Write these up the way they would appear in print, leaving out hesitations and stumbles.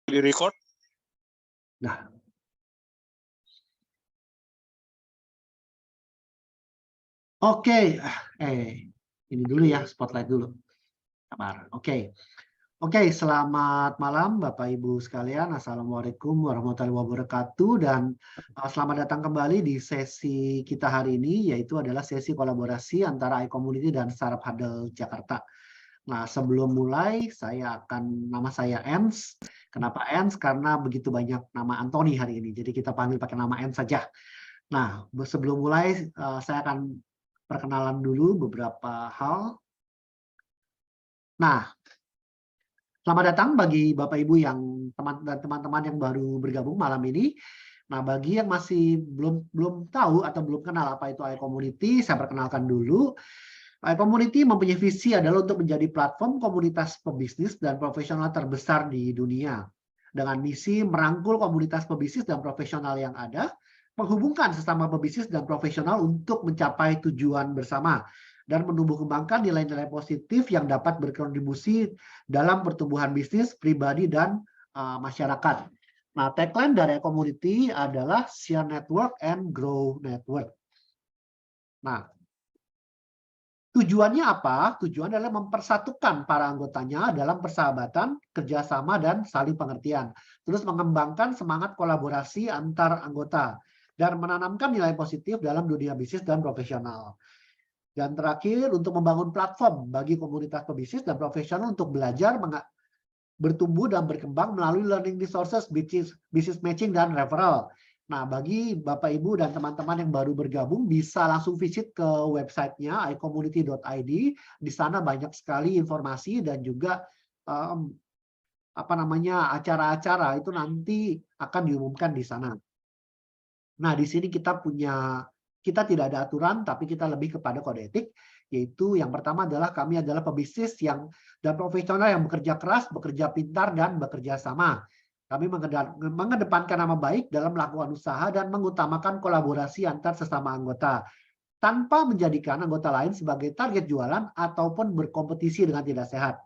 Di record. Nah. Oke, ini dulu ya, spotlight dulu. Sabar. Oke, selamat malam Bapak Ibu sekalian. Assalamualaikum warahmatullahi wabarakatuh dan selamat datang kembali di sesi kita hari ini, yaitu adalah sesi kolaborasi antara iCommunity dan Startup Huddle Jakarta. Nah, sebelum mulai, nama saya Ens. Kenapa Ens? Karena begitu banyak nama Anthony hari ini, jadi kita panggil pakai nama Ens saja. Nah, sebelum mulai, saya akan perkenalan dulu beberapa hal. Nah, selamat datang bagi Bapak Ibu yang teman-teman yang baru bergabung malam ini. Nah, bagi yang masih belum tahu atau belum kenal apa itu iCommunity, saya perkenalkan dulu. iCommunity mempunyai visi adalah untuk menjadi platform komunitas pebisnis dan profesional terbesar di dunia. Dengan misi merangkul komunitas pebisnis dan profesional yang ada, menghubungkan sesama pebisnis dan profesional untuk mencapai tujuan bersama dan menumbuh kembangkan nilai-nilai positif yang dapat berkontribusi dalam pertumbuhan bisnis, pribadi, dan masyarakat. Nah, tagline dari iCommunity adalah Share Network and Grow Network. Nah, tujuannya apa? Tujuan adalah mempersatukan para anggotanya dalam persahabatan, kerjasama, dan saling pengertian. Terus mengembangkan semangat kolaborasi antar anggota dan menanamkan nilai positif dalam dunia bisnis dan profesional. Dan terakhir, untuk membangun platform bagi komunitas pebisnis dan profesional untuk belajar, bertumbuh dan berkembang melalui learning resources, business matching, dan referral. Nah, bagi Bapak, Ibu, dan teman-teman yang baru bergabung, bisa langsung visit ke websitenya iCommunity.id. Di sana banyak sekali informasi dan juga acara-acara itu nanti akan diumumkan di sana. Nah, di sini kita tidak ada aturan, tapi kita lebih kepada kode etik, yaitu yang pertama adalah kami adalah pebisnis dan profesional yang bekerja keras, bekerja pintar, dan bekerja sama. Kami mengedepankan nama baik dalam melakukan usaha dan mengutamakan kolaborasi antar sesama anggota, tanpa menjadikan anggota lain sebagai target jualan ataupun berkompetisi dengan tidak sehat.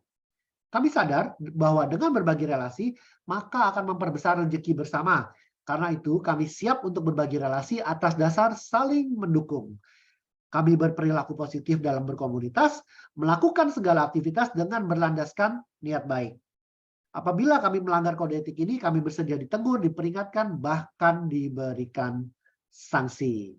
Kami sadar bahwa dengan berbagi relasi, maka akan memperbesar rezeki bersama. Karena itu, kami siap untuk berbagi relasi atas dasar saling mendukung. Kami berperilaku positif dalam berkomunitas, melakukan segala aktivitas dengan berlandaskan niat baik. Apabila kami melanggar kode etik ini, kami bersedia ditegur, diperingatkan, bahkan diberikan sanksi.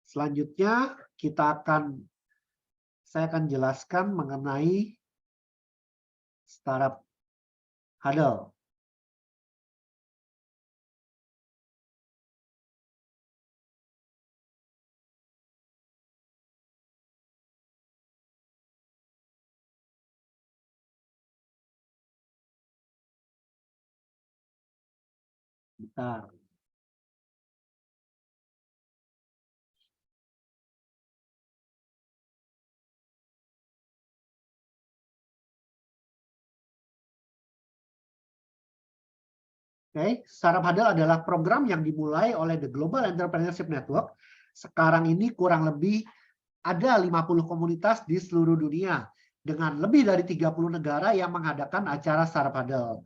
Selanjutnya, saya akan jelaskan mengenai Startup Huddle. Bentar. Oke, Startup Huddle adalah program yang dimulai oleh The Global Entrepreneurship Network. Sekarang ini kurang lebih ada 50 komunitas di seluruh dunia dengan lebih dari 30 negara yang mengadakan acara Startup Huddle.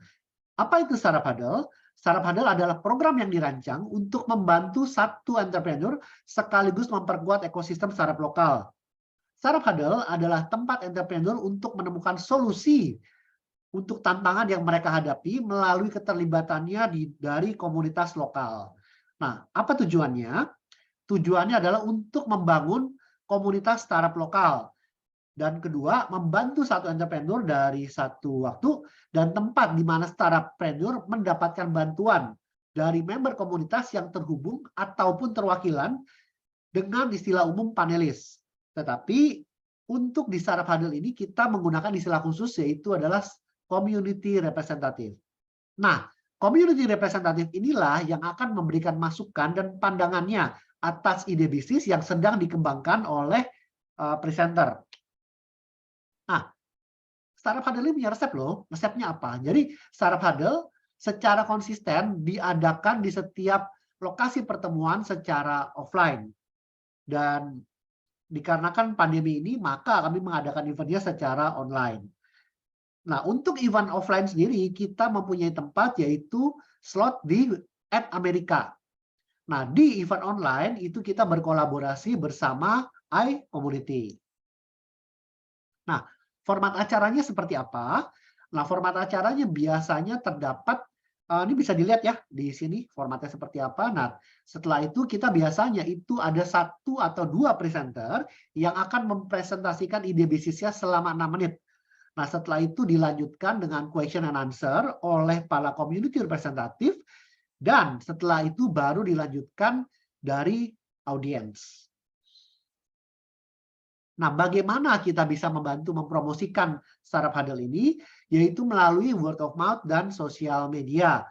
Apa itu Startup Huddle? Startup Huddle adalah program yang dirancang untuk membantu satu entrepreneur sekaligus memperkuat ekosistem startup lokal. Startup Huddle adalah tempat entrepreneur untuk menemukan solusi untuk tantangan yang mereka hadapi melalui keterlibatannya dari komunitas lokal. Nah, apa tujuannya? Tujuannya adalah untuk membangun komunitas startup lokal. Dan kedua, membantu satu entrepreneur dari satu waktu dan tempat di mana startuppreneur mendapatkan bantuan dari member komunitas yang terhubung ataupun terwakilan dengan istilah umum panelis. Tetapi untuk di Startup Huddle ini kita menggunakan istilah khusus, yaitu adalah community representative. Nah, community representative inilah yang akan memberikan masukan dan pandangannya atas ide bisnis yang sedang dikembangkan oleh presenter. Nah, Startup Huddle ini punya resep loh. Resepnya apa? Jadi Startup Huddle secara konsisten diadakan di setiap lokasi pertemuan secara offline. Dan dikarenakan pandemi ini, maka kami mengadakan eventnya secara online. Nah, untuk event offline sendiri, kita mempunyai tempat yaitu slot di @Amerika. Nah, di event online itu kita berkolaborasi bersama iCommunity. Nah, format acaranya seperti apa? Nah, format acaranya biasanya terdapat, ini bisa dilihat ya di sini formatnya seperti apa. Nah, setelah itu kita biasanya itu ada 1 atau 2 presenter yang akan mempresentasikan ide bisnisnya selama 6 menit. Nah, setelah itu dilanjutkan dengan question and answer oleh para community representative, dan setelah itu baru dilanjutkan dari audiens. Nah, bagaimana kita bisa membantu mempromosikan startup huddle ini? Yaitu melalui word of mouth dan sosial media.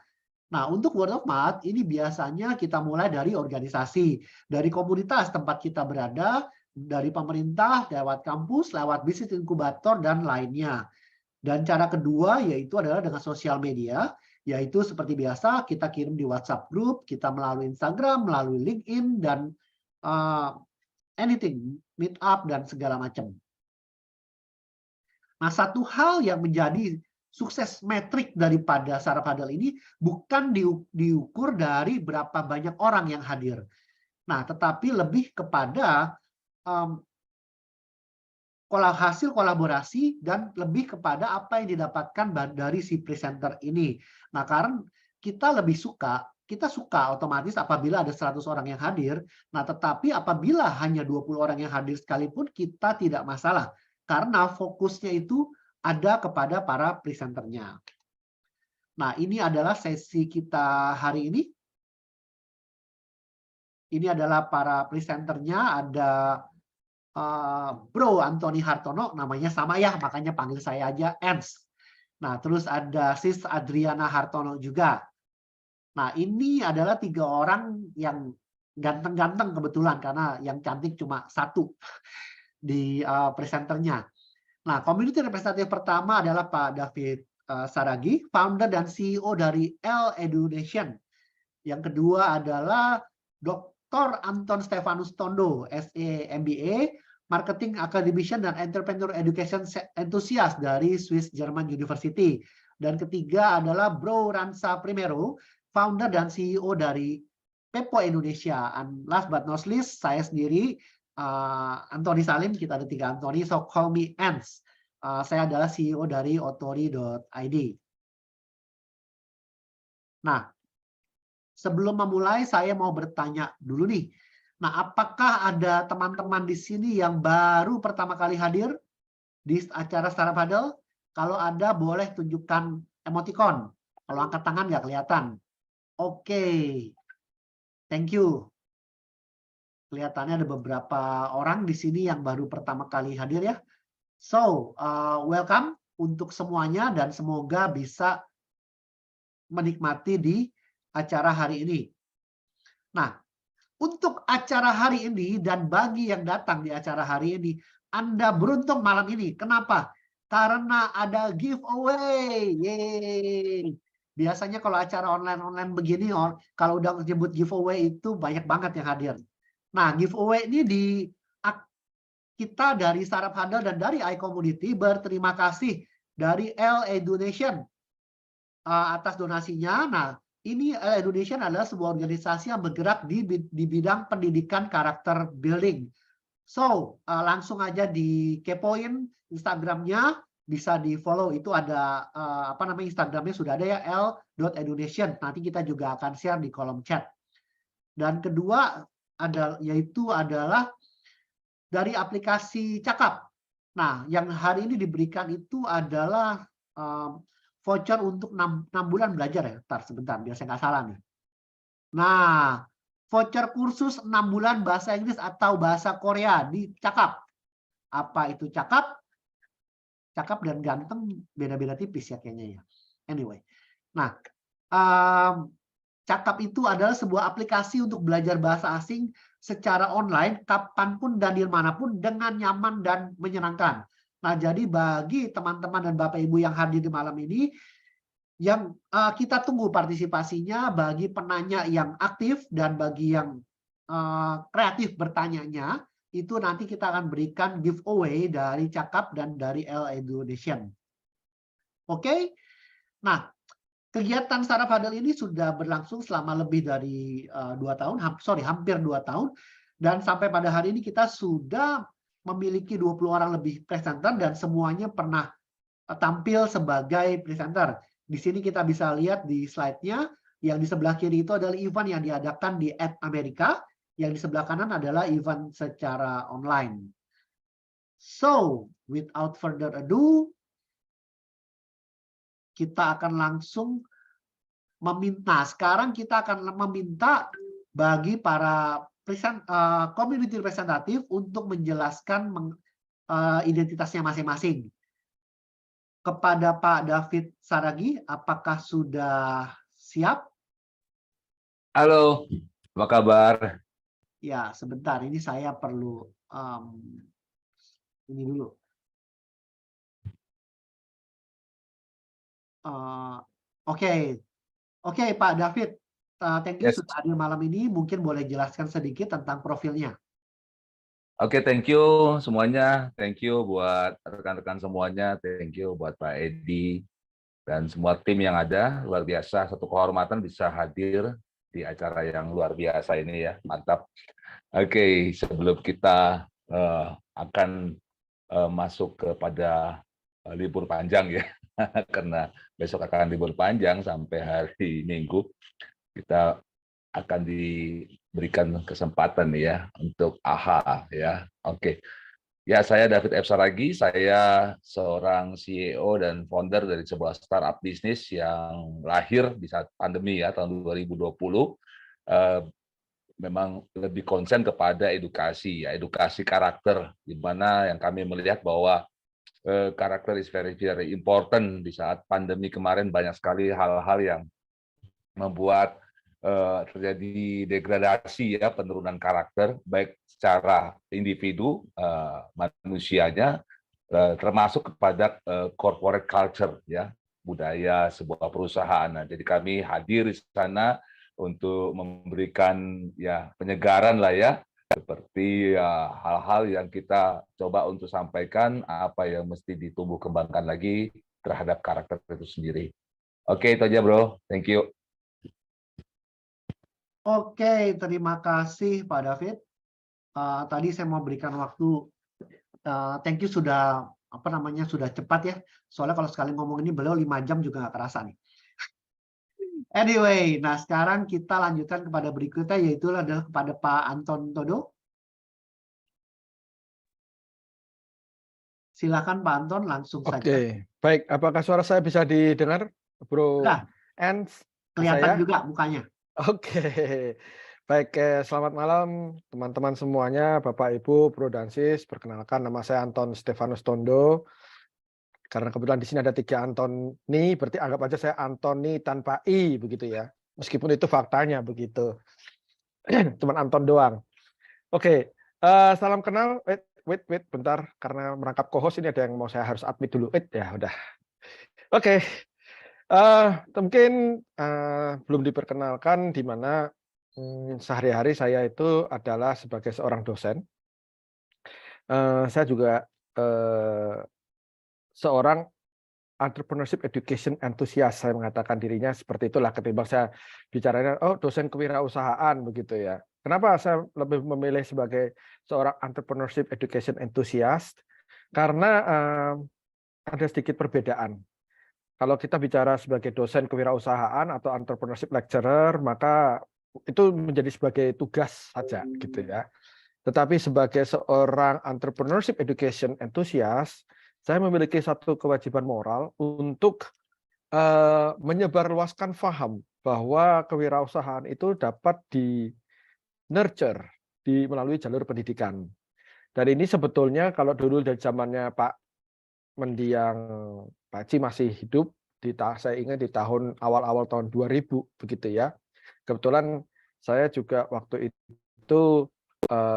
Nah, untuk word of mouth ini biasanya kita mulai dari organisasi, dari komunitas tempat kita berada, dari pemerintah, lewat kampus, lewat bisnis inkubator, dan lainnya. Dan cara kedua yaitu adalah dengan sosial media, yaitu seperti biasa kita kirim di WhatsApp group, kita melalui Instagram, melalui LinkedIn, dan anything, meet up, dan segala macam. Nah, satu hal yang menjadi sukses metrik daripada startup huddle ini bukan diukur dari berapa banyak orang yang hadir. Nah, tetapi lebih kepada hasil kolaborasi dan lebih kepada apa yang didapatkan dari si presenter ini. Nah, karena kita suka otomatis apabila ada 100 orang yang hadir. Nah, tetapi apabila hanya 20 orang yang hadir sekalipun kita tidak masalah. Karena fokusnya itu ada kepada para presenternya. Nah, ini adalah sesi kita hari ini. Ini adalah para presenternya, ada Bro Anthony Hartono, namanya sama ya, makanya panggil saya aja Ens. Nah, terus ada Sis Adriana Hartono juga. Nah, ini adalah 3 orang yang ganteng-ganteng kebetulan, karena yang cantik cuma 1 di presenternya. Nah, community representative pertama adalah Pak David Saragi, founder dan CEO dari L-Education. Yang kedua adalah Dr. Anton Stefanus Tondo, SE MBA, Marketing Academician dan Entrepreneur Education Enthusiast dari Swiss German University. Dan ketiga adalah Bro Ransa Primero, founder dan CEO dari Pepo Indonesia. And last but not least, saya sendiri, Anthony Salim, kita ada 3 Anthony, so call me Ans. Saya adalah CEO dari Otori.id. Nah, sebelum memulai, saya mau bertanya dulu nih. Nah, apakah ada teman-teman di sini yang baru pertama kali hadir di acara Startup Huddle? Kalau ada, boleh tunjukkan emoticon. Kalau angkat tangan nggak kelihatan. Oke, thank you. Kelihatannya ada beberapa orang di sini yang baru pertama kali hadir ya. So, welcome untuk semuanya dan semoga bisa menikmati di acara hari ini. Nah, untuk acara hari ini dan bagi yang datang di acara hari ini, Anda beruntung malam ini. Kenapa? Karena ada giveaway. Yeay. Biasanya kalau acara online-online begini, kalau udah nyebut giveaway itu banyak banget yang hadir. Nah, giveaway ini kita dari Startup Huddle dan dari iCommunity berterima kasih dari L-Education atas donasinya. Nah, ini L-Education adalah sebuah organisasi yang bergerak di bidang pendidikan karakter building. So, langsung aja dikepoin Instagramnya, bisa di-follow. Itu ada, Instagramnya sudah ada ya, l.education. Nanti kita juga akan share di kolom chat. Dan kedua, yaitu adalah dari aplikasi Cakap. Nah, yang hari ini diberikan itu adalah voucher untuk 6 bulan belajar ya. Sebentar, biar saya nggak salah nih. Nah, voucher kursus 6 bulan bahasa Inggris atau bahasa Korea di Cakap. Apa itu Cakap? Cakap dan ganteng beda-beda tipis ya kayaknya ya. Anyway. Nah, Cakap itu adalah sebuah aplikasi untuk belajar bahasa asing secara online, kapanpun dan dimanapun dengan nyaman dan menyenangkan. Nah, jadi bagi teman-teman dan Bapak Ibu yang hadir di malam ini, yang kita tunggu partisipasinya bagi penanya yang aktif dan bagi yang kreatif bertanyanya, itu nanti kita akan berikan giveaway dari Cakap dan dari L-Education. Oke? Nah, kegiatan Startup Huddle ini sudah berlangsung selama lebih dari 2 tahun, hampir 2 tahun, dan sampai pada hari ini kita sudah memiliki 20 orang lebih presenter dan semuanya pernah tampil sebagai presenter. Di sini kita bisa lihat di slide-nya, yang di sebelah kiri itu adalah event yang diadakan di Amerika, yang di sebelah kanan adalah event secara online. So, without further ado, kita akan langsung meminta. Sekarang kita akan meminta bagi para community representative untuk menjelaskan identitasnya masing-masing. Kepada Pak David Saragi, apakah sudah siap? Halo, apa kabar? Ya, sebentar. Ini saya perlu ini dulu. Oke, Pak David. Thank you sudah hadir malam ini. Mungkin boleh jelaskan sedikit tentang profilnya. Oke, thank you semuanya. Thank you buat rekan-rekan semuanya. Thank you buat Pak Edi dan semua tim yang ada. Luar biasa, satu kehormatan bisa hadir di acara yang luar biasa ini ya. Mantap. Oke, sebelum kita akan masuk kepada libur panjang ya, karena besok akan libur panjang sampai hari Minggu, kita akan diberikan kesempatan ya untuk AHA ya. Oke. Ya, saya David F. Saragi, saya seorang CEO dan founder dari sebuah startup bisnis yang lahir di saat pandemi ya, tahun 2020. Memang lebih konsen kepada edukasi ya, edukasi karakter, di mana yang kami melihat bahwa karakter is very very important di saat pandemi kemarin. Banyak sekali hal-hal yang membuat terjadi degradasi ya, penurunan karakter baik secara individu manusianya, termasuk kepada corporate culture ya, budaya sebuah perusahaan. Nah, jadi kami hadir di sana untuk memberikan ya penyegaran lah ya, seperti hal-hal yang kita coba untuk sampaikan, apa yang mesti ditumbuh kembangkan lagi terhadap karakter itu sendiri. Oke, itu aja bro, thank you. Oke, terima kasih Pak David. Tadi saya mau berikan waktu. Thank you sudah sudah cepat ya. Soalnya kalau sekali ngomong ini beliau 5 jam juga nggak kerasa nih. Anyway, nah sekarang kita lanjutkan kepada berikutnya, yaitu adalah kepada Pak Anton Todo. Silakan Pak Anton, langsung saja. Oke, baik. Apakah suara saya bisa didengar, Bro? Nah, Ends, kelihatan juga mukanya. Oke, baik. Selamat malam teman-teman semuanya, Bapak Ibu, Bro dan Sis. Perkenalkan, nama saya Anton Stefanus Tondo. Karena kebetulan di sini ada 3 Antoni, berarti anggap aja saya Antoni tanpa I, begitu ya. Meskipun itu faktanya begitu. Cuman Anton doang. Oke, salam kenal. Wait, bentar. Karena merangkap co-host ini ada yang mau saya harus admit dulu. Ya udah. Oke. Mungkin belum diperkenalkan di mana sehari-hari saya itu adalah sebagai seorang dosen. Saya juga seorang entrepreneurship education enthusiast, saya mengatakan dirinya seperti itulah ketimbang saya bicaranya dosen kewirausahaan begitu ya. Kenapa saya lebih memilih sebagai seorang entrepreneurship education enthusiast? Karena ada sedikit perbedaan. Kalau kita bicara sebagai dosen kewirausahaan atau entrepreneurship lecturer, maka itu menjadi sebagai tugas saja gitu ya. Tetapi sebagai seorang entrepreneurship education enthusiast, saya memiliki satu kewajiban moral untuk menyebarluaskan paham bahwa kewirausahaan itu dapat di-nurture melalui jalur pendidikan. Dan ini sebetulnya kalau dulu dari zamannya Pak Mendiang Paci masih hidup, saya ingat di tahun awal-awal tahun 2000 begitu ya. Kebetulan saya juga waktu itu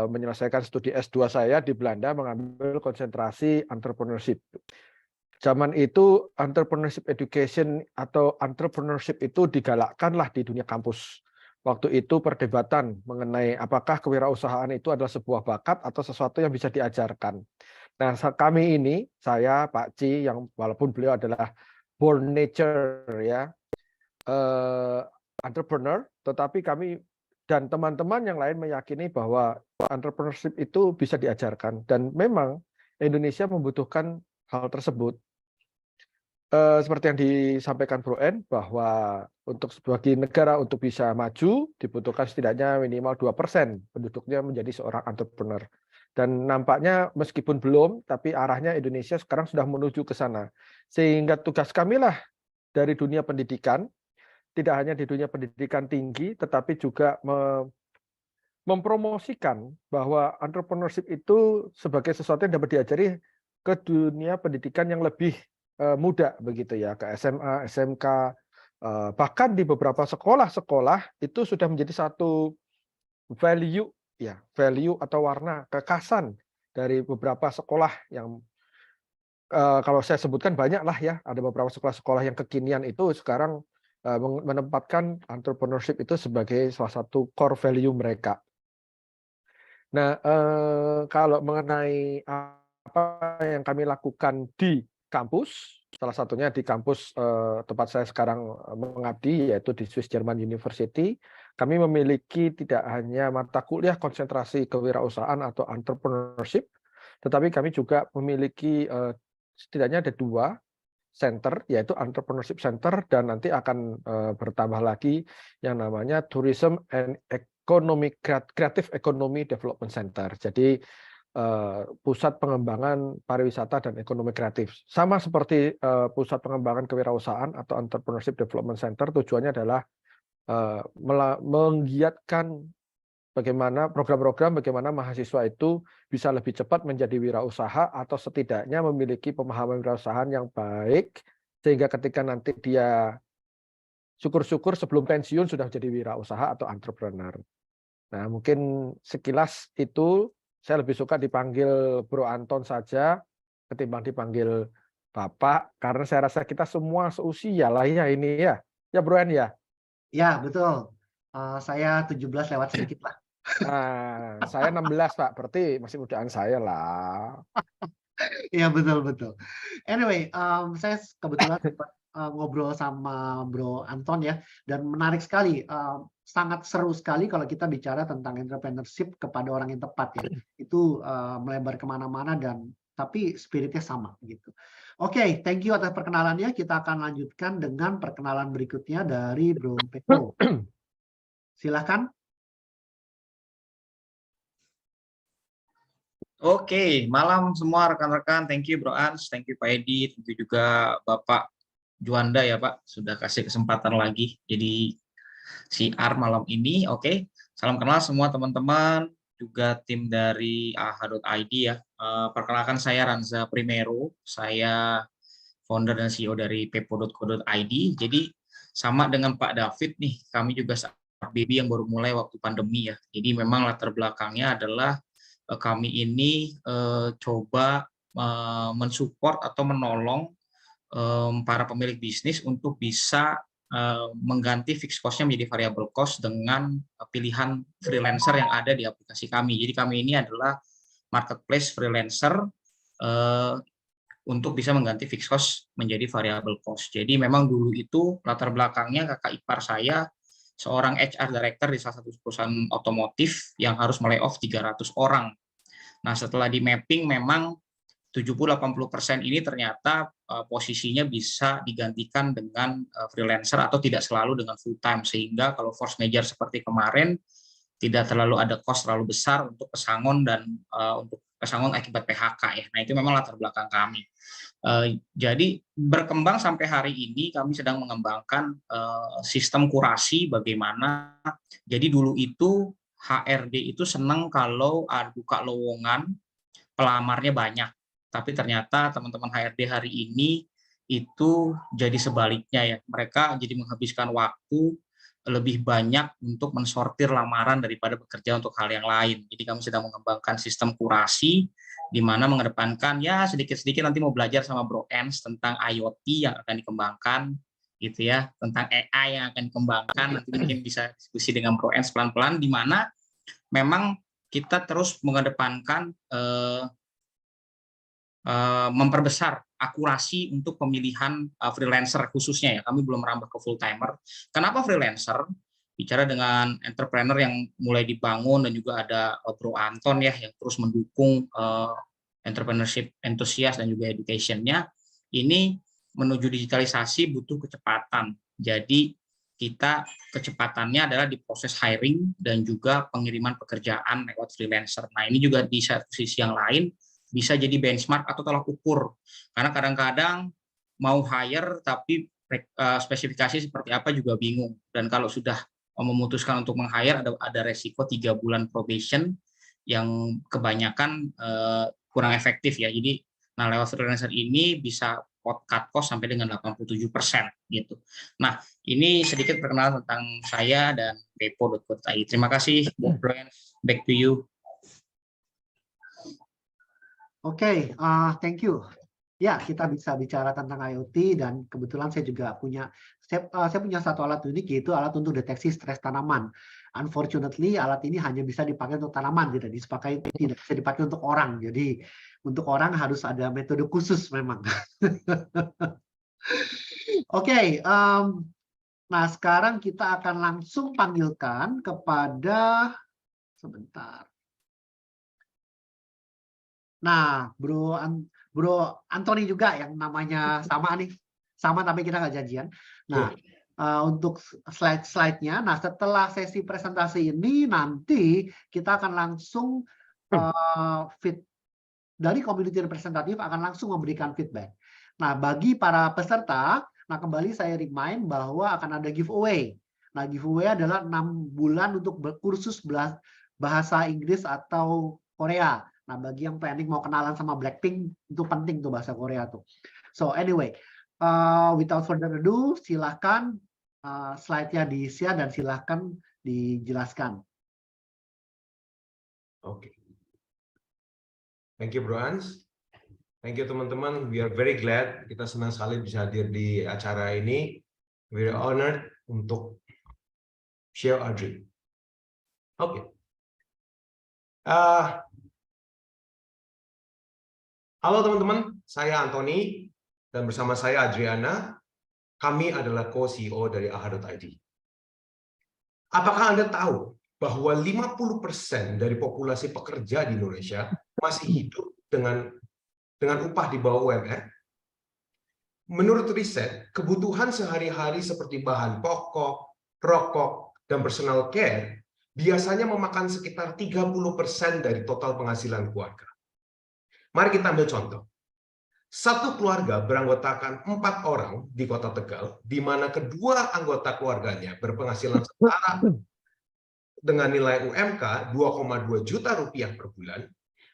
menyelesaikan studi S2 saya di Belanda, mengambil konsentrasi entrepreneurship. zaman itu entrepreneurship education atau entrepreneurship itu digalakkanlah di dunia kampus. Waktu itu perdebatan mengenai apakah kewirausahaan itu adalah sebuah bakat atau sesuatu yang bisa diajarkan. Nah, kami ini, saya, Pak Ci, yang walaupun beliau adalah born nature ya, entrepreneur, tetapi kami dan teman-teman yang lain meyakini bahwa entrepreneurship itu bisa diajarkan, dan memang Indonesia membutuhkan hal tersebut. Seperti yang disampaikan Bro N, bahwa untuk sebagai negara untuk bisa maju dibutuhkan setidaknya minimal 2% penduduknya menjadi seorang entrepreneur. Dan nampaknya meskipun belum, tapi arahnya Indonesia sekarang sudah menuju ke sana. Sehingga tugas kamilah dari dunia pendidikan, tidak hanya di dunia pendidikan tinggi, tetapi juga mempromosikan bahwa entrepreneurship itu sebagai sesuatu yang dapat diajari ke dunia pendidikan yang lebih muda, begitu ya, ke SMA, SMK, bahkan di beberapa sekolah-sekolah itu sudah menjadi satu value ya, value atau warna kekhasan dari beberapa sekolah yang kalau saya sebutkan banyak lah ya, ada beberapa sekolah-sekolah yang kekinian itu sekarang menempatkan entrepreneurship itu sebagai salah satu core value mereka. Nah, kalau mengenai apa yang kami lakukan di kampus, salah satunya di kampus tempat saya sekarang mengabdi, yaitu di Swiss German University, kami memiliki tidak hanya mata kuliah konsentrasi kewirausahaan atau entrepreneurship, tetapi kami juga memiliki setidaknya ada 2 center, yaitu Entrepreneurship Center, dan nanti akan bertambah lagi yang namanya Tourism and Creative Economy Development Center. Jadi pusat pengembangan pariwisata dan ekonomi kreatif. Sama seperti pusat pengembangan kewirausahaan atau Entrepreneurship Development Center, tujuannya adalah menggiatkan bagaimana program-program bagaimana mahasiswa itu bisa lebih cepat menjadi wirausaha atau setidaknya memiliki pemahaman wirausahaan yang baik, sehingga ketika nanti dia syukur-syukur sebelum pensiun sudah menjadi wirausaha atau entrepreneur. Nah, mungkin sekilas itu. Saya lebih suka dipanggil Bro Anton saja ketimbang dipanggil Bapak, karena saya rasa kita semua seusia lah ya ini ya. Ya Bro En ya? Ya, betul. Saya 17 lewat sedikit lah. Nah, saya 16 Pak, berarti masih mudaan saya lah. Ya, betul. Anyway, saya kebetulan sempat ngobrol sama Bro Anton ya, dan menarik sekali. Sangat seru sekali kalau kita bicara tentang entrepreneurship kepada orang yang tepat ya. Itu melebar kemana-mana, dan tapi spiritnya sama gitu. Oke, thank you atas perkenalannya. Kita akan lanjutkan dengan perkenalan berikutnya dari Bro Peko. Silakan. Oke, malam semua rekan-rekan. Thank you Bro Ans, thank you Pak Edi, thank you juga Bapak Juanda ya Pak, sudah kasih kesempatan lagi jadi siar malam ini. Oke, salam kenal semua teman-teman, juga tim dari AHA.id ya. Perkenalkan saya Ranza Primero, saya founder dan CEO dari pepo.co.id. Jadi sama dengan Pak David nih, kami juga startup baby yang baru mulai waktu pandemi ya. Jadi memang latar belakangnya adalah kami ini coba mensupport atau menolong para pemilik bisnis untuk bisa mengganti fixed cost-nya menjadi variable cost dengan pilihan freelancer yang ada di aplikasi kami. Jadi kami ini adalah marketplace freelancer untuk bisa mengganti fixed cost menjadi variable cost. Jadi memang dulu itu latar belakangnya kakak ipar saya seorang HR director di salah satu perusahaan otomotif yang harus melay-off 300 orang. Nah, setelah di mapping memang 70-80% ini ternyata posisinya bisa digantikan dengan freelancer atau tidak selalu dengan full time, sehingga kalau force major seperti kemarin tidak terlalu ada cost terlalu besar untuk pesangon dan untuk pesangon akibat PHK ya. Nah, itu memang latar belakang kami. Jadi berkembang sampai hari ini kami sedang mengembangkan sistem kurasi bagaimana. Jadi dulu itu HRD itu senang kalau buka lowongan pelamarnya banyak, tapi ternyata teman-teman HRD hari ini itu jadi sebaliknya ya. Mereka jadi menghabiskan waktu lebih banyak untuk mensortir lamaran daripada bekerja untuk hal yang lain. Jadi kami sedang mengembangkan sistem kurasi, di mana mengedepankan ya sedikit-sedikit nanti mau belajar sama Bro Ens tentang IoT yang akan dikembangkan, gitu ya, tentang AI yang akan dikembangkan. Nanti mungkin bisa diskusi dengan Bro Ens pelan-pelan, di mana memang kita terus mengedepankan memperbesar akurasi untuk pemilihan freelancer khususnya ya. Kami belum merambah ke full timer. Kenapa freelancer? Bicara dengan entrepreneur yang mulai dibangun dan juga ada Bro Anton ya yang terus mendukung entrepreneurship enthusiast dan juga education-nya. Ini menuju digitalisasi butuh kecepatan. Jadi kita kecepatannya adalah di proses hiring dan juga pengiriman pekerjaan lewat freelancer. Nah, ini juga di satu sisi yang lain bisa jadi benchmark atau tolak ukur. Karena kadang-kadang mau hire tapi spesifikasi seperti apa juga bingung. Dan kalau sudah memutuskan untuk meng-hire ada resiko 3 bulan probation yang kebanyakan kurang efektif ya. Jadi nah lewat freelancer ini bisa cut cost sampai dengan 87% gitu. Nah, ini sedikit perkenalan tentang saya dan Depo.ai. Terima kasih, Bro Ens. Back to you. Oke, thank you. Ya, kita bisa bicara tentang IoT dan kebetulan saya juga punya saya punya satu alat unik yaitu alat untuk deteksi stres tanaman. Unfortunately, alat ini hanya bisa dipakai untuk tanaman, tidak bisa dipakai untuk orang. Jadi untuk orang harus ada metode khusus memang. Oke, nah sekarang kita akan langsung panggilkan kepada sebentar. Nah, Bro Anthony juga yang namanya sama nih, sama tapi kita nggak janjian. Nah, untuk slide-nya, nah setelah sesi presentasi ini nanti kita akan langsung dari community representative akan langsung memberikan feedback. Nah, bagi para peserta, nah kembali saya remind bahwa akan ada giveaway. Nah, giveaway adalah 6 bulan untuk kursus bahasa Inggris atau Korea. Nah, bagi yang planning mau kenalan sama Blackpink, itu penting tuh bahasa Korea tuh. So anyway, without further ado, silahkan slide-nya di-share dan silahkan dijelaskan. Oke. Thank you, Bro Ans. Thank you, teman-teman. We are very glad. Kita senang sekali bisa hadir di acara ini. We are honored untuk share our dream. Oke. Halo teman-teman, saya Anthony dan bersama saya Adriana. Kami adalah co-CEO dari AHA.id. Apakah Anda tahu bahwa 50% dari populasi pekerja di Indonesia masih hidup dengan upah di bawah UMR? Menurut riset, kebutuhan sehari-hari seperti bahan pokok, rokok, dan personal care biasanya memakan sekitar 30% dari total penghasilan keluarga. Mari kita ambil contoh. Satu keluarga beranggotakan 4 orang di Kota Tegal, di mana kedua anggota keluarganya berpenghasilan setara dengan nilai UMK 2,2 juta rupiah per bulan.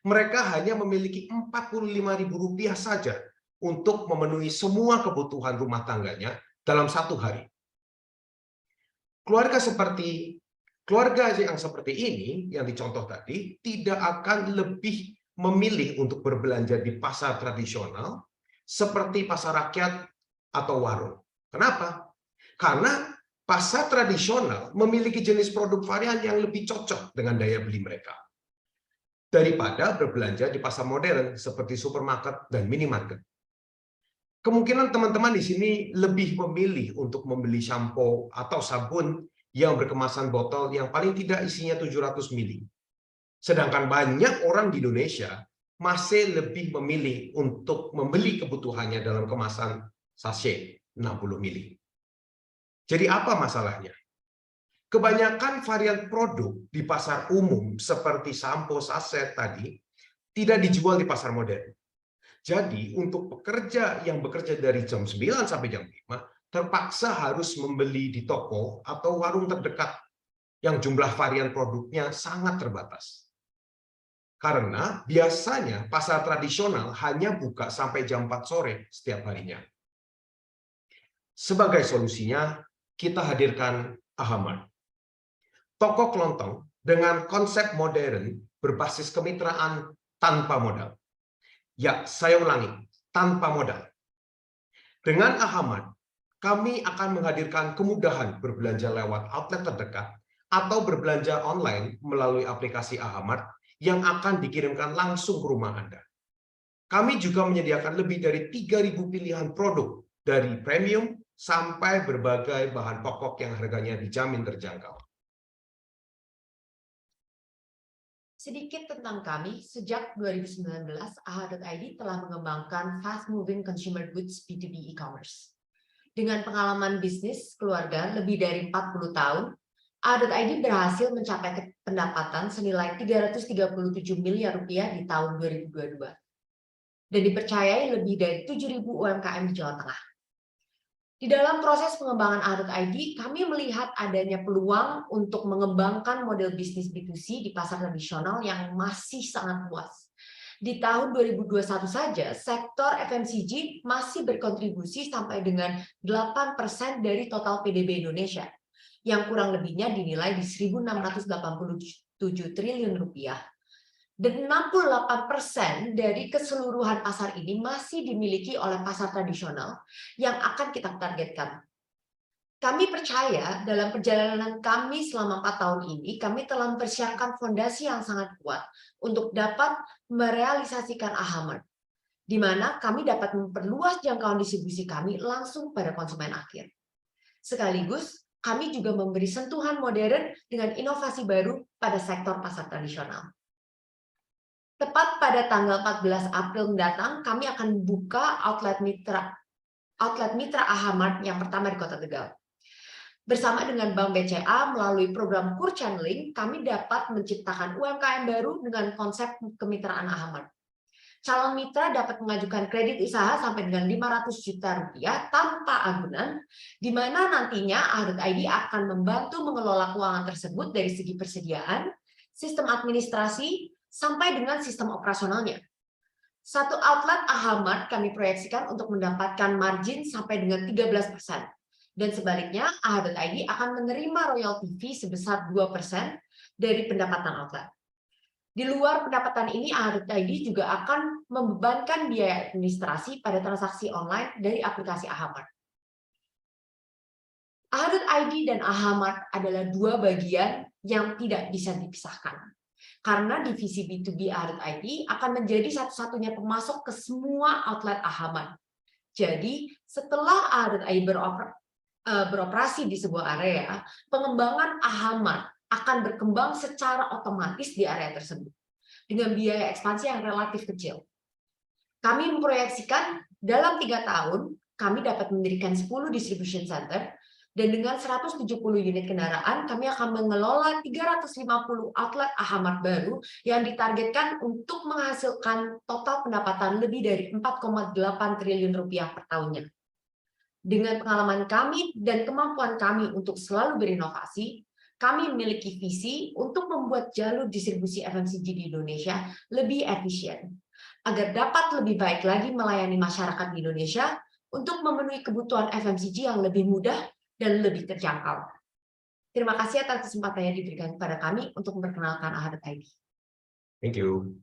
Mereka hanya memiliki Rp45.000 saja untuk memenuhi semua kebutuhan rumah tangganya dalam 1 hari. Keluarga yang seperti ini, yang dicontoh tadi, tidak akan lebih memilih untuk berbelanja di pasar tradisional seperti pasar rakyat atau warung. Kenapa? Karena pasar tradisional memiliki jenis produk varian yang lebih cocok dengan daya beli mereka daripada berbelanja di pasar modern seperti supermarket dan minimarket. Kemungkinan teman-teman di sini lebih memilih untuk membeli shampoo atau sabun yang berkemasan botol yang paling tidak isinya 700 ml. Sedangkan banyak orang di Indonesia masih lebih memilih untuk membeli kebutuhannya dalam kemasan sachet 60 ml. Jadi apa masalahnya? Kebanyakan varian produk di pasar umum seperti sampo saset tadi tidak dijual di pasar modern. Jadi untuk pekerja yang bekerja dari jam 9 sampai jam 5 terpaksa harus membeli di toko atau warung terdekat yang jumlah varian produknya sangat terbatas. Karena biasanya pasar tradisional hanya buka sampai jam 4 sore setiap harinya. Sebagai solusinya, kita hadirkan Ahamart. Toko kelontong dengan konsep modern berbasis kemitraan tanpa modal. Ya, saya ulangi, tanpa modal. Dengan Ahamart, kami akan menghadirkan kemudahan berbelanja lewat outlet terdekat atau berbelanja online melalui aplikasi Ahamart yang akan dikirimkan langsung ke rumah Anda. Kami juga menyediakan lebih dari 3.000 pilihan produk dari premium sampai berbagai bahan pokok yang harganya dijamin terjangkau. Sedikit tentang kami, sejak 2019, AHA.id telah mengembangkan fast-moving consumer goods B2B e-commerce. Dengan pengalaman bisnis keluarga lebih dari 40 tahun, AHA.id berhasil mencapai pendapatan senilai 337 miliar rupiah di tahun 2022 dan dipercayai lebih dari 7.000 UMKM di Jawa Tengah. Di dalam proses pengembangan AHA.id, kami melihat adanya peluang untuk mengembangkan model bisnis B2C di pasar tradisional yang masih sangat luas. Di tahun 2021 saja, sektor FMCG masih berkontribusi sampai dengan 8% dari total PDB Indonesia, yang kurang lebihnya dinilai di 1.687 triliun rupiah. Dan 68% dari keseluruhan pasar ini masih dimiliki oleh pasar tradisional yang akan kita targetkan. Kami percaya dalam perjalanan kami selama 4 tahun ini, kami telah mempersiapkan fondasi yang sangat kuat untuk dapat merealisasikan Ahamart, di mana kami dapat memperluas jangkauan distribusi kami langsung pada konsumen akhir. Sekaligus, kami juga memberi sentuhan modern dengan inovasi baru pada sektor pasar tradisional. Tepat pada tanggal 14 April mendatang, kami akan membuka outlet mitra Ahamart yang pertama di Kota Tegal. Bersama dengan Bank BCA melalui program Kur Channeling, kami dapat menciptakan UMKM baru dengan konsep kemitraan Ahamart. Calon mitra dapat mengajukan kredit usaha sampai dengan 500 juta rupiah tanpa agunan, di mana nantinya AHA.id akan membantu mengelola keuangan tersebut dari segi persediaan, sistem administrasi, sampai dengan sistem operasionalnya. Satu outlet Ahamart kami proyeksikan untuk mendapatkan margin sampai dengan 13%. Dan sebaliknya, AHA.id akan menerima royalty fee sebesar 2% dari pendapatan outlet. Di luar pendapatan ini, AHA.id juga akan membebankan biaya administrasi pada transaksi online dari aplikasi Ahamart. AHA.id dan Ahamart adalah dua bagian yang tidak bisa dipisahkan. Karena divisi B2B AHA.id akan menjadi satu-satunya pemasok ke semua outlet Ahamart. Jadi, setelah AHA.id beroperasi di sebuah area, pengembangan Ahamart akan berkembang secara otomatis di area tersebut, dengan biaya ekspansi yang relatif kecil. Kami memproyeksikan dalam 3 tahun, kami dapat mendirikan 10 distribution center, dan dengan 170 unit kendaraan, kami akan mengelola 350 outlet Ahamart baru yang ditargetkan untuk menghasilkan total pendapatan lebih dari 4,8 triliun rupiah per tahunnya. Dengan pengalaman kami dan kemampuan kami untuk selalu berinovasi, kami memiliki visi untuk membuat jalur distribusi FMCG di Indonesia lebih efisien, agar dapat lebih baik lagi melayani masyarakat di Indonesia untuk memenuhi kebutuhan FMCG yang lebih mudah dan lebih terjangkau. Terima kasih atas kesempatan yang diberikan kepada kami untuk memperkenalkan AHA.id. Thank you.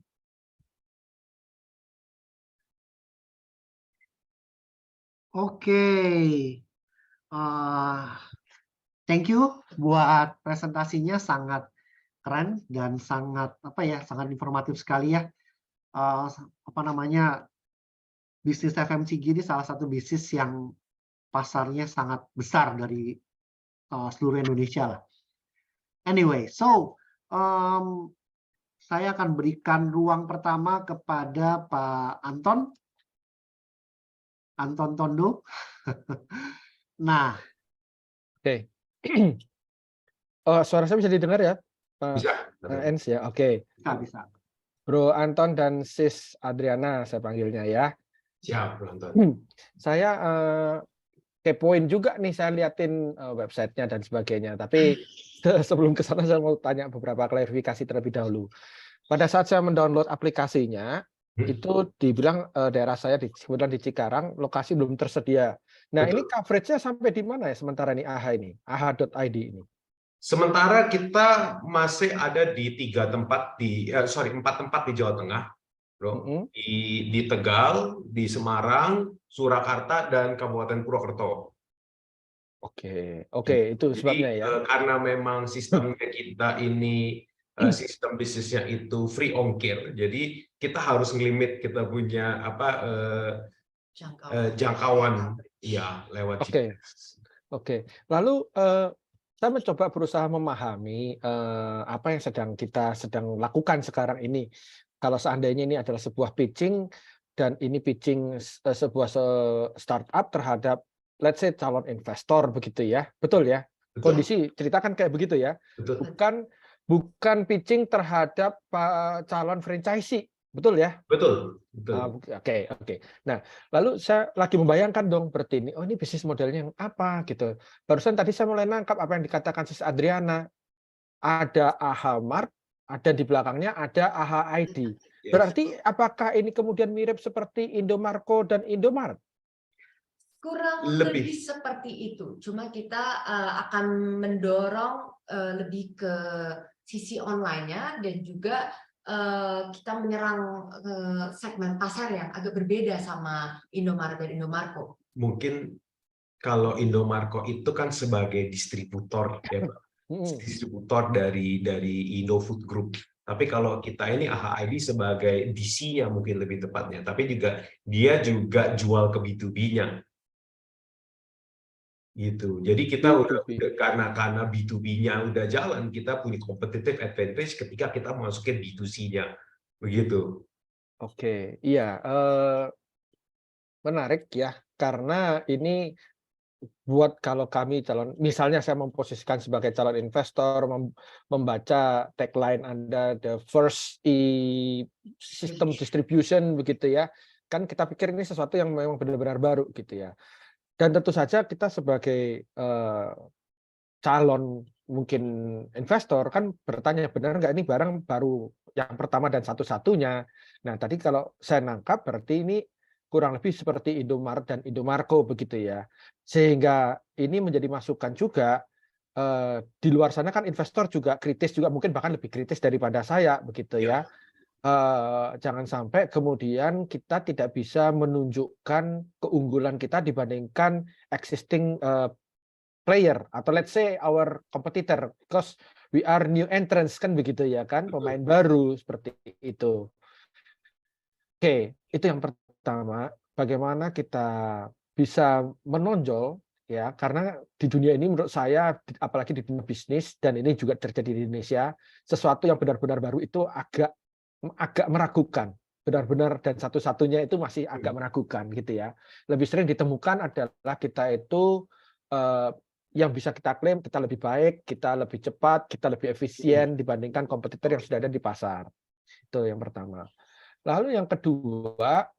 Oke, thank you buat presentasinya, sangat keren dan sangat sangat informatif sekali ya. Bisnis FMCG ini salah satu bisnis yang pasarnya sangat besar dari seluruh Indonesia lah. Anyway, so saya akan berikan ruang pertama kepada Pak Anton Tondo. Nah, Oke. Suara saya bisa didengar ya, Pak Ens ya. Oke. Bisa. Bro Anton dan Sis Adriana saya panggilnya ya. Siap, Bro Anton. Saya kepoin juga nih, saya liatin websitenya dan sebagainya. Tapi sebelum ke sana saya mau tanya beberapa klarifikasi terlebih dahulu. Pada saat saya mendownload aplikasinya, itu dibilang daerah saya kebetulan di Cikarang, lokasi belum tersedia. Nah, Betul. ini coverage-nya sampai di mana ya sementara ini AHA.id ini? Sementara kita masih ada di 4 tempat di Jawa Tengah, Bro. Di Tegal, di Semarang, Surakarta, dan Kabupaten Purwokerto. Oke, itu Jadi sebabnya ya. karena memang sistemnya kita ini sistem bisnisnya itu free ongkir, jadi kita harus ngelimit kita punya jangkauan ya lewat GPS. Oke. Lalu saya mencoba berusaha memahami apa yang kita sedang lakukan sekarang ini. Kalau seandainya ini adalah sebuah pitching dan ini pitching sebuah startup terhadap let's say calon investor begitu ya. Betul ya? Betul. Kondisi ceritakan kayak begitu ya. Betul. Bukan pitching terhadap calon franchisee. Betul ya? Betul. Oke. Nah, lalu saya lagi membayangkan dong berarti ini, ini bisnis modelnya yang apa gitu. Barusan tadi saya mulai nangkap apa yang dikatakan Sis Adriana. Ada AHA Mart, ada di belakangnya ada AHA ID. Yes. Berarti apakah ini kemudian mirip seperti Indomarko dan Indomart? Kurang lebih seperti itu. Cuma kita akan mendorong lebih ke sisi online-nya dan juga kita menyerang segmen pasar yang agak berbeda sama Indomaret dan Indomarko. Mungkin kalau Indomarko itu kan sebagai distributor ya, Pak. Distributor dari Indofood Group. Tapi kalau kita ini AHA ID sebagai DC-nya mungkin lebih tepatnya. Tapi dia juga jual ke B2B-nya. Gitu. Jadi kita udah karena B2B-nya udah jalan, kita punya competitive advantage ketika kita masukin B2C-nya. Begitu. Oke, iya. Menarik ya, karena ini buat kalau kami misalnya saya memposisikan sebagai calon investor, membaca tagline Anda, the first system distribution begitu ya, kan kita pikir ini sesuatu yang memang benar-benar baru gitu ya. Dan tentu saja kita sebagai calon mungkin investor kan bertanya, benar nggak ini barang baru yang pertama dan satu-satunya. Nah tadi kalau saya nangkap berarti ini kurang lebih seperti Indomaret dan Indomarko begitu ya. Sehingga ini menjadi masukan juga di luar sana kan investor juga kritis juga, mungkin bahkan lebih kritis daripada saya begitu ya. Jangan sampai kemudian kita tidak bisa menunjukkan keunggulan kita dibandingkan existing player atau let's say our competitor because we are new entrants kan begitu ya kan, pemain baru seperti itu. Oke, itu yang pertama, bagaimana kita bisa menonjol ya, karena di dunia ini menurut saya apalagi di dunia bisnis dan ini juga terjadi di Indonesia, sesuatu yang benar-benar baru itu agak meragukan, benar-benar dan satu-satunya itu masih agak meragukan gitu ya. Lebih sering ditemukan adalah kita itu yang bisa kita klaim kita lebih baik, kita lebih cepat, kita lebih efisien dibandingkan kompetitor yang sudah ada di pasar. Itu yang pertama. Lalu yang kedua,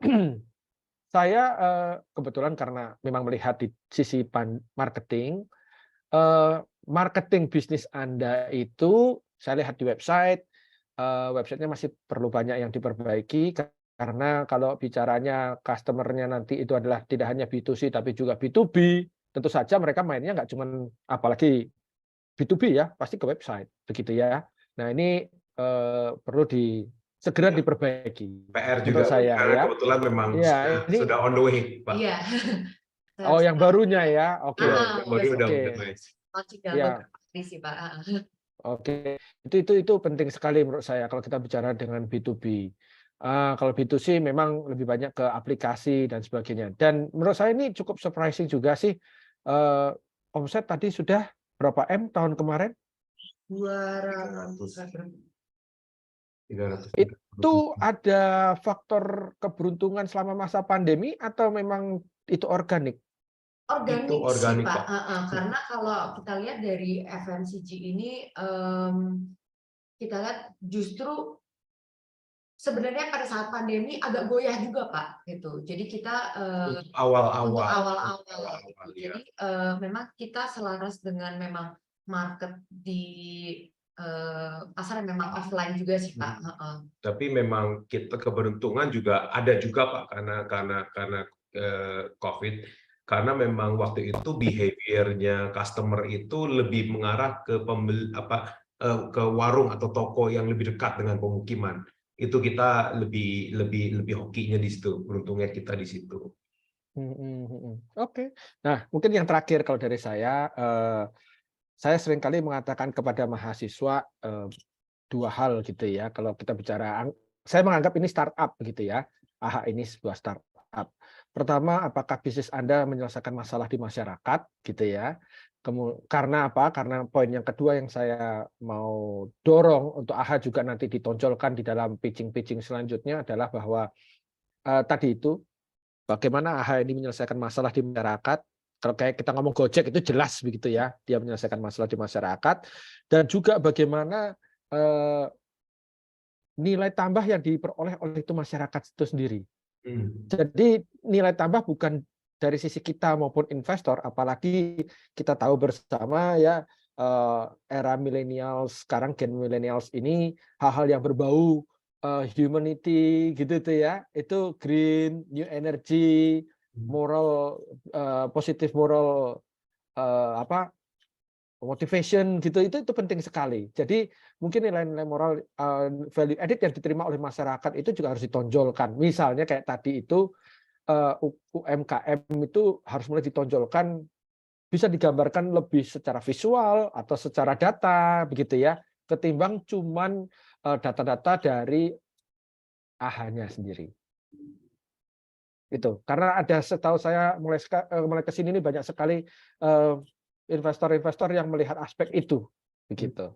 saya kebetulan karena memang melihat di sisi marketing, marketing bisnis Anda itu saya lihat di website, websitenya masih perlu banyak yang diperbaiki karena kalau bicaranya customer-nya nanti itu adalah tidak hanya B2C tapi juga B2B, tentu saja mereka mainnya nggak cuma apalagi B2B ya, pasti ke website begitu ya. Nah ini perlu segera diperbaiki. PR juga saya karena ya. kebetulan memang sudah on the way, Pak. Iya. Oh, yang barunya ya. Oke. Baru udah ya. Pak. Oke. Itu penting sekali menurut saya kalau kita bicara dengan B2B. Kalau B2C memang lebih banyak ke aplikasi dan sebagainya. Dan menurut saya ini cukup surprising juga sih. Omset tadi sudah berapa M tahun kemarin? 200. Itu ada faktor keberuntungan selama masa pandemi atau memang itu organik? Organik, itu organik sih, Pak. Pak. Karena kalau kita lihat dari FMCG ini, kita lihat justru sebenarnya pada saat pandemi agak goyah juga Pak, gitu. Jadi kita awal-awal. Jadi memang kita selaras dengan memang market di pasar yang memang offline juga sih Pak. Tapi memang kita keberuntungan juga ada juga Pak karena COVID. karena memang waktu itu behaviornya customer itu lebih mengarah ke ke warung atau toko yang lebih dekat dengan pemukiman. Itu kita lebih hokinya di situ, beruntungnya kita di situ. Oke. Nah, mungkin yang terakhir kalau dari saya seringkali mengatakan kepada mahasiswa dua hal gitu ya. Kalau kita bicara, saya menganggap ini startup gitu ya. AHA ini sebuah startup. Pertama, apakah bisnis Anda menyelesaikan masalah di masyarakat gitu ya. Karena apa? Karena poin yang kedua yang saya mau dorong untuk AHA juga nanti ditonjolkan di dalam pitching-pitching selanjutnya adalah bahwa tadi itu bagaimana AHA ini menyelesaikan masalah di masyarakat. Kalau kayak kita ngomong Gojek itu jelas begitu ya, dia menyelesaikan masalah di masyarakat, dan juga bagaimana nilai tambah yang diperoleh oleh itu masyarakat itu sendiri. Jadi nilai tambah bukan dari sisi kita maupun investor, apalagi kita tahu bersama ya era millennials sekarang, gen millennials ini hal-hal yang berbau humanity gitu tuh ya, itu green, new energy, moral, positive moral, motivation gitu, itu penting sekali. Jadi mungkin nilai-nilai moral, value added yang diterima oleh masyarakat itu juga harus ditonjolkan. Misalnya kayak tadi itu UMKM itu harus mulai ditonjolkan, bisa digambarkan lebih secara visual atau secara data begitu ya, ketimbang cuman data-data dari AHA-nya sendiri. Itu karena ada, setahu saya mulai ke sini ini banyak sekali investor-investor yang melihat aspek itu begitu.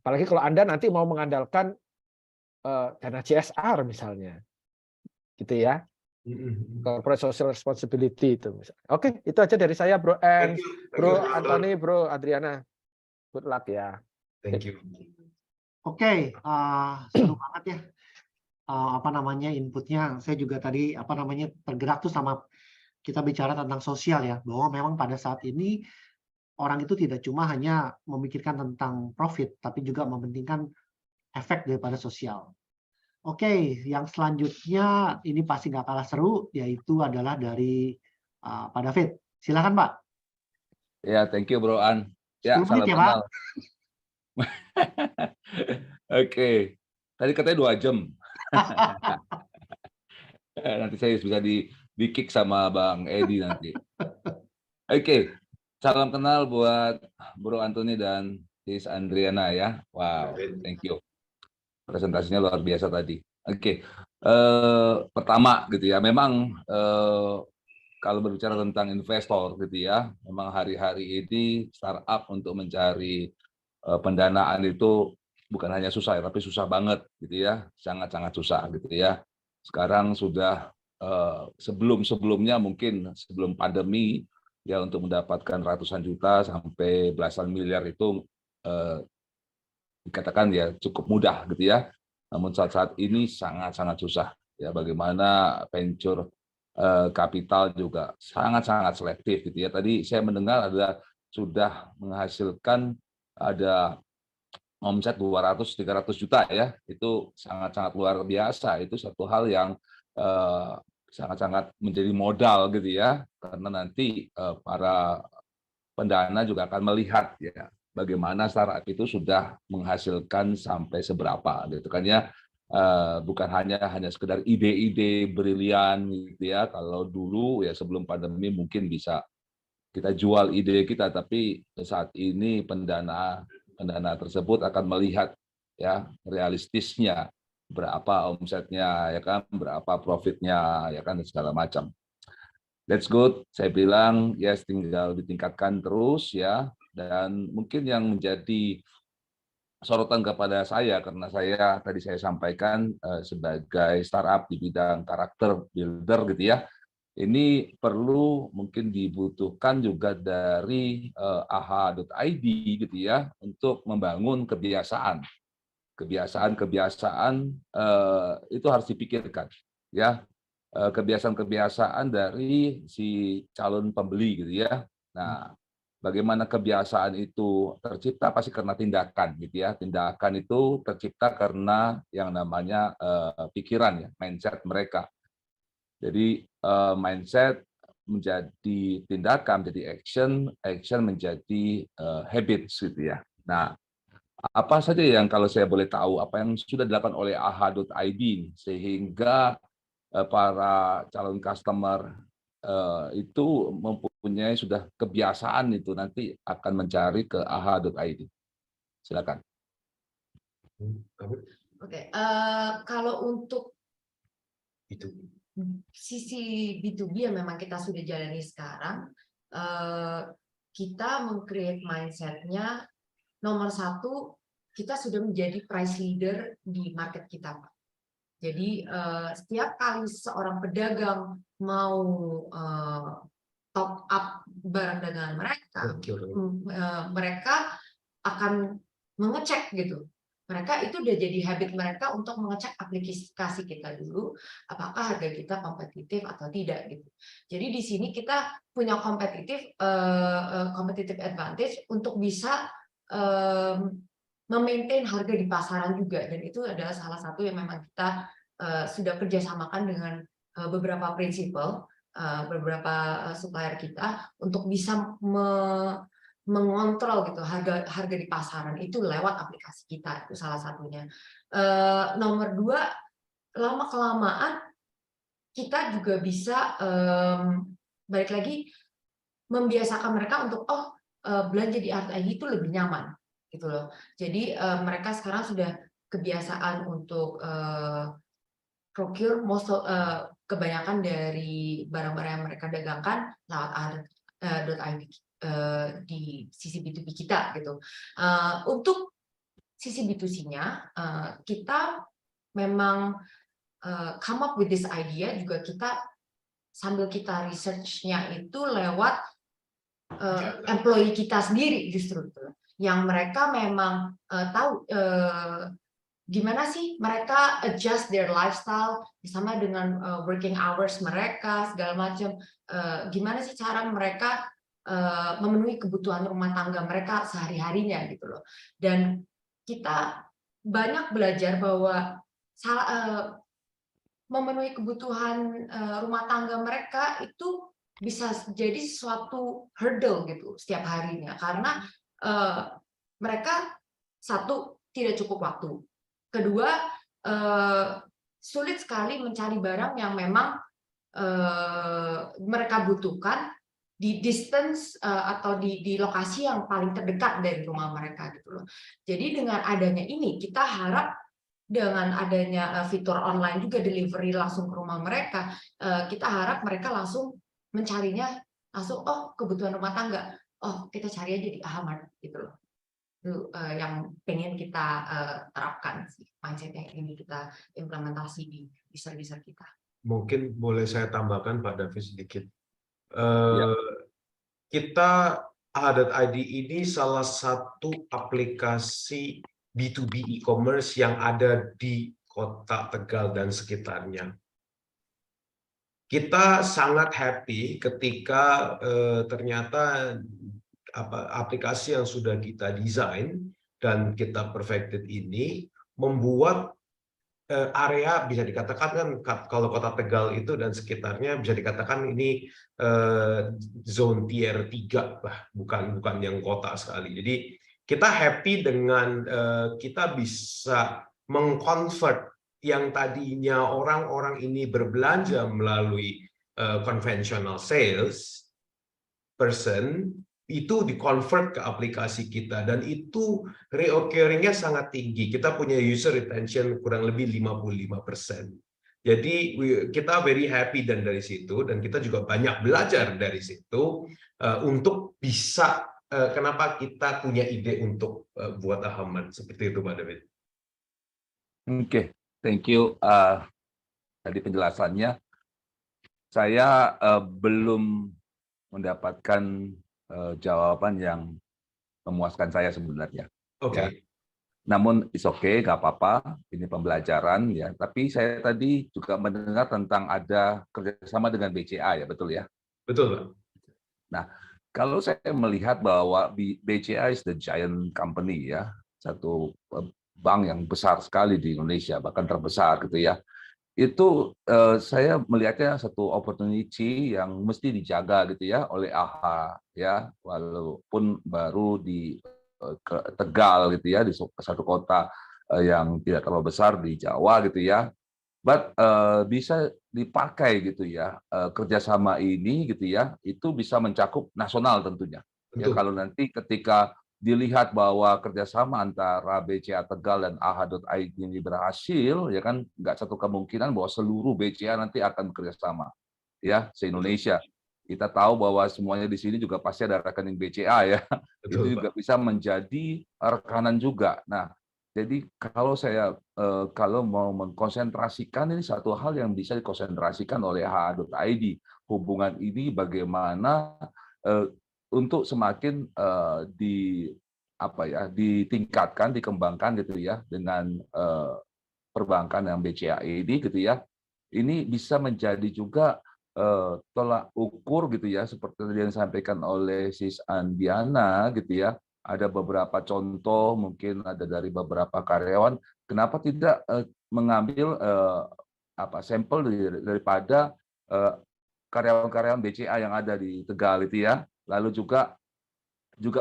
Apalagi kalau Anda nanti mau mengandalkan dana CSR misalnya. Gitu ya. Corporate social responsibility itu misalnya. Oke, itu aja dari saya, Bro Ernst, Bro Anthony, Bro Adriana. Good luck ya. Thank you. Oke, seru banget ya. Inputnya. Saya juga tadi tergerak tuh sama kita bicara tentang sosial ya, bahwa memang pada saat ini orang itu tidak cuma hanya memikirkan tentang profit, tapi juga mementingkan efek daripada sosial. Oke, yang selanjutnya ini pasti nggak kalah seru, yaitu adalah dari Pak David. Silakan Pak. Ya, thank you Bro An. Ya, 10 menit salam ya, kenal. Oke, tadi katanya 2 jam. Nanti saya bisa di-kick sama Bang Edi nanti. Oke, salam kenal buat Bro Anthony dan Sis Andriana ya. Wow, thank you. Presentasinya luar biasa tadi. Oke, pertama gitu ya, memang kalau berbicara tentang investor gitu ya, memang hari-hari ini startup untuk mencari pendanaan itu bukan hanya susah, tapi susah banget gitu ya, sangat-sangat susah gitu ya. Sekarang sudah sebelum-sebelumnya mungkin sebelum pandemi ya, untuk mendapatkan ratusan juta sampai belasan miliar itu dikatakan ya cukup mudah gitu ya. Namun saat ini sangat-sangat susah ya, bagaimana venture kapital juga sangat-sangat selektif gitu ya. Tadi saya mendengar sudah menghasilkan ada omset 200-300 juta ya, itu sangat-sangat luar biasa. Itu satu hal yang sangat-sangat menjadi modal gitu ya, karena nanti para pendana juga akan melihat ya bagaimana startup itu sudah menghasilkan sampai seberapa gitu kan ya. Bukan hanya sekedar ide-ide brilian gitu ya. Kalau dulu ya sebelum pandemi mungkin bisa kita jual ide kita, tapi saat ini pendana tersebut akan melihat ya realistisnya, berapa omsetnya ya kan, berapa profitnya ya kan, dan segala macam. That's good, saya bilang yes, tinggal ditingkatkan terus ya. Dan mungkin yang menjadi sorotan kepada saya, karena tadi saya sampaikan sebagai startup di bidang karakter builder gitu ya, ini perlu mungkin dibutuhkan juga dari AHA.id gitu ya, untuk membangun kebiasaan itu harus dipikirkan ya, kebiasaan dari si calon pembeli gitu ya. Nah, bagaimana kebiasaan itu tercipta pasti karena tindakan gitu ya. Tindakan itu tercipta karena yang namanya pikiran ya, mindset mereka. Jadi mindset menjadi tindakan, menjadi action menjadi habits gitu ya. Nah, apa saja yang kalau saya boleh tahu apa yang sudah dilakukan oleh aha.id sehingga para calon customer itu mempunyai sudah kebiasaan itu nanti akan mencari ke aha.id. Silakan. Oke, kalau untuk Itu. sisi B2B yang memang kita sudah jalani sekarang, kita meng-create mindset-nya nomor satu, kita sudah menjadi price leader di market kita, Pak. Jadi setiap kali seorang pedagang mau top up barang dagangan mereka, mereka akan mengecek gitu. Mereka itu udah jadi habit mereka untuk mengecek aplikasi kita dulu, apakah harga kita kompetitif atau tidak gitu. Jadi di sini kita punya competitive advantage untuk bisa memaintain harga di pasaran juga, dan itu adalah salah satu yang memang kita sudah kerjasamakan dengan beberapa prinsipal, beberapa supplier kita untuk bisa mengontrol gitu harga di pasaran itu lewat aplikasi kita, itu salah satunya. Nomor dua, lama kelamaan kita juga bisa balik lagi membiasakan mereka untuk belanja di aha.id itu lebih nyaman gitu loh. Jadi mereka sekarang sudah kebiasaan untuk procure kebanyakan dari barang-barang yang mereka dagangkan lewat aha.id di sisi B2B kita gitu. Untuk sisi B2C-nya kita memang come up with this idea juga kita sambil kita research-nya itu lewat employee kita sendiri justru itu, yang mereka memang tahu gimana sih mereka adjust their lifestyle bersama dengan working hours mereka segala macam, gimana sih cara mereka memenuhi kebutuhan rumah tangga mereka sehari-harinya gitu loh. Dan kita banyak belajar bahwa memenuhi kebutuhan rumah tangga mereka itu bisa jadi suatu hurdle gitu setiap harinya, karena mereka satu tidak cukup waktu, kedua sulit sekali mencari barang yang memang mereka butuhkan di distance atau di lokasi yang paling terdekat dari rumah mereka gitu loh. Jadi dengan adanya ini kita harap dengan adanya fitur online juga delivery langsung ke rumah mereka, kita harap mereka langsung mencarinya langsung, kebutuhan rumah tangga, kita cari aja di Aha.mart gitu loh. Itu yang pengen kita terapkan sih, mindset yang ini kita implementasi di user-user kita. Mungkin boleh saya tambahkan Pak David sedikit. Ya. Kita aha.id ini salah satu aplikasi B2B e-commerce yang ada di Kota Tegal dan sekitarnya. Kita sangat happy ketika ternyata aplikasi yang sudah kita desain dan kita perfected ini membuat area bisa dikatakan kan kalau Kota Tegal itu dan sekitarnya bisa dikatakan ini zone tier 3 bukan yang kota sekali. Jadi kita happy dengan kita bisa mengconvert yang tadinya orang-orang ini berbelanja melalui conventional sales person itu di-convert ke aplikasi kita, dan itu reoccurring-nya sangat tinggi. Kita punya user retention kurang lebih 55%. Jadi kita very happy dan dari situ, dan kita juga banyak belajar dari situ untuk bisa kenapa kita punya ide untuk buat Aha.mart seperti itu, Pak David. Oke, thank you. Tadi penjelasannya, saya belum mendapatkan jawaban yang memuaskan saya sebenarnya. Oke. Ya. Namun it's okay, nggak apa-apa. Ini pembelajaran ya. Tapi saya tadi juga mendengar tentang ada kerjasama dengan BCA ya, betul ya? Betul, Pak. Nah, kalau saya melihat bahwa BCA is the giant company ya, satu bank yang besar sekali di Indonesia, bahkan terbesar gitu ya. itu saya melihatnya satu opportunity yang mesti dijaga gitu ya oleh AHA ya, walaupun baru di ke Tegal gitu ya, di satu kota yang tidak terlalu besar di Jawa gitu ya, but bisa dipakai gitu ya, kerjasama ini gitu ya, itu bisa mencakup nasional tentunya ya. Tentu. Kalau nanti ketika dilihat bahwa kerjasama antara BCA Tegal dan AHA.id ini berhasil, ya kan, nggak satu kemungkinan bahwa seluruh BCA nanti akan bekerjasama, ya, se-Indonesia. Kita tahu bahwa semuanya di sini juga pasti ada rekening BCA ya, itu Betul, juga Pak. bisa menjadi rekanan juga. Nah, jadi kalau saya kalau mau mengkonsentrasikan, ini satu hal yang bisa dikonsentrasikan oleh AHA.id. Hubungan ini bagaimana untuk semakin ditingkatkan, dikembangkan gitu ya dengan perbankan yang BCA ini gitu ya. Ini bisa menjadi juga tolak ukur gitu ya, seperti yang disampaikan oleh Sis Andiana gitu ya. Ada beberapa contoh, mungkin ada dari beberapa karyawan. Kenapa tidak mengambil sampel daripada karyawan-karyawan BCA yang ada di Tegal itu ya. Lalu juga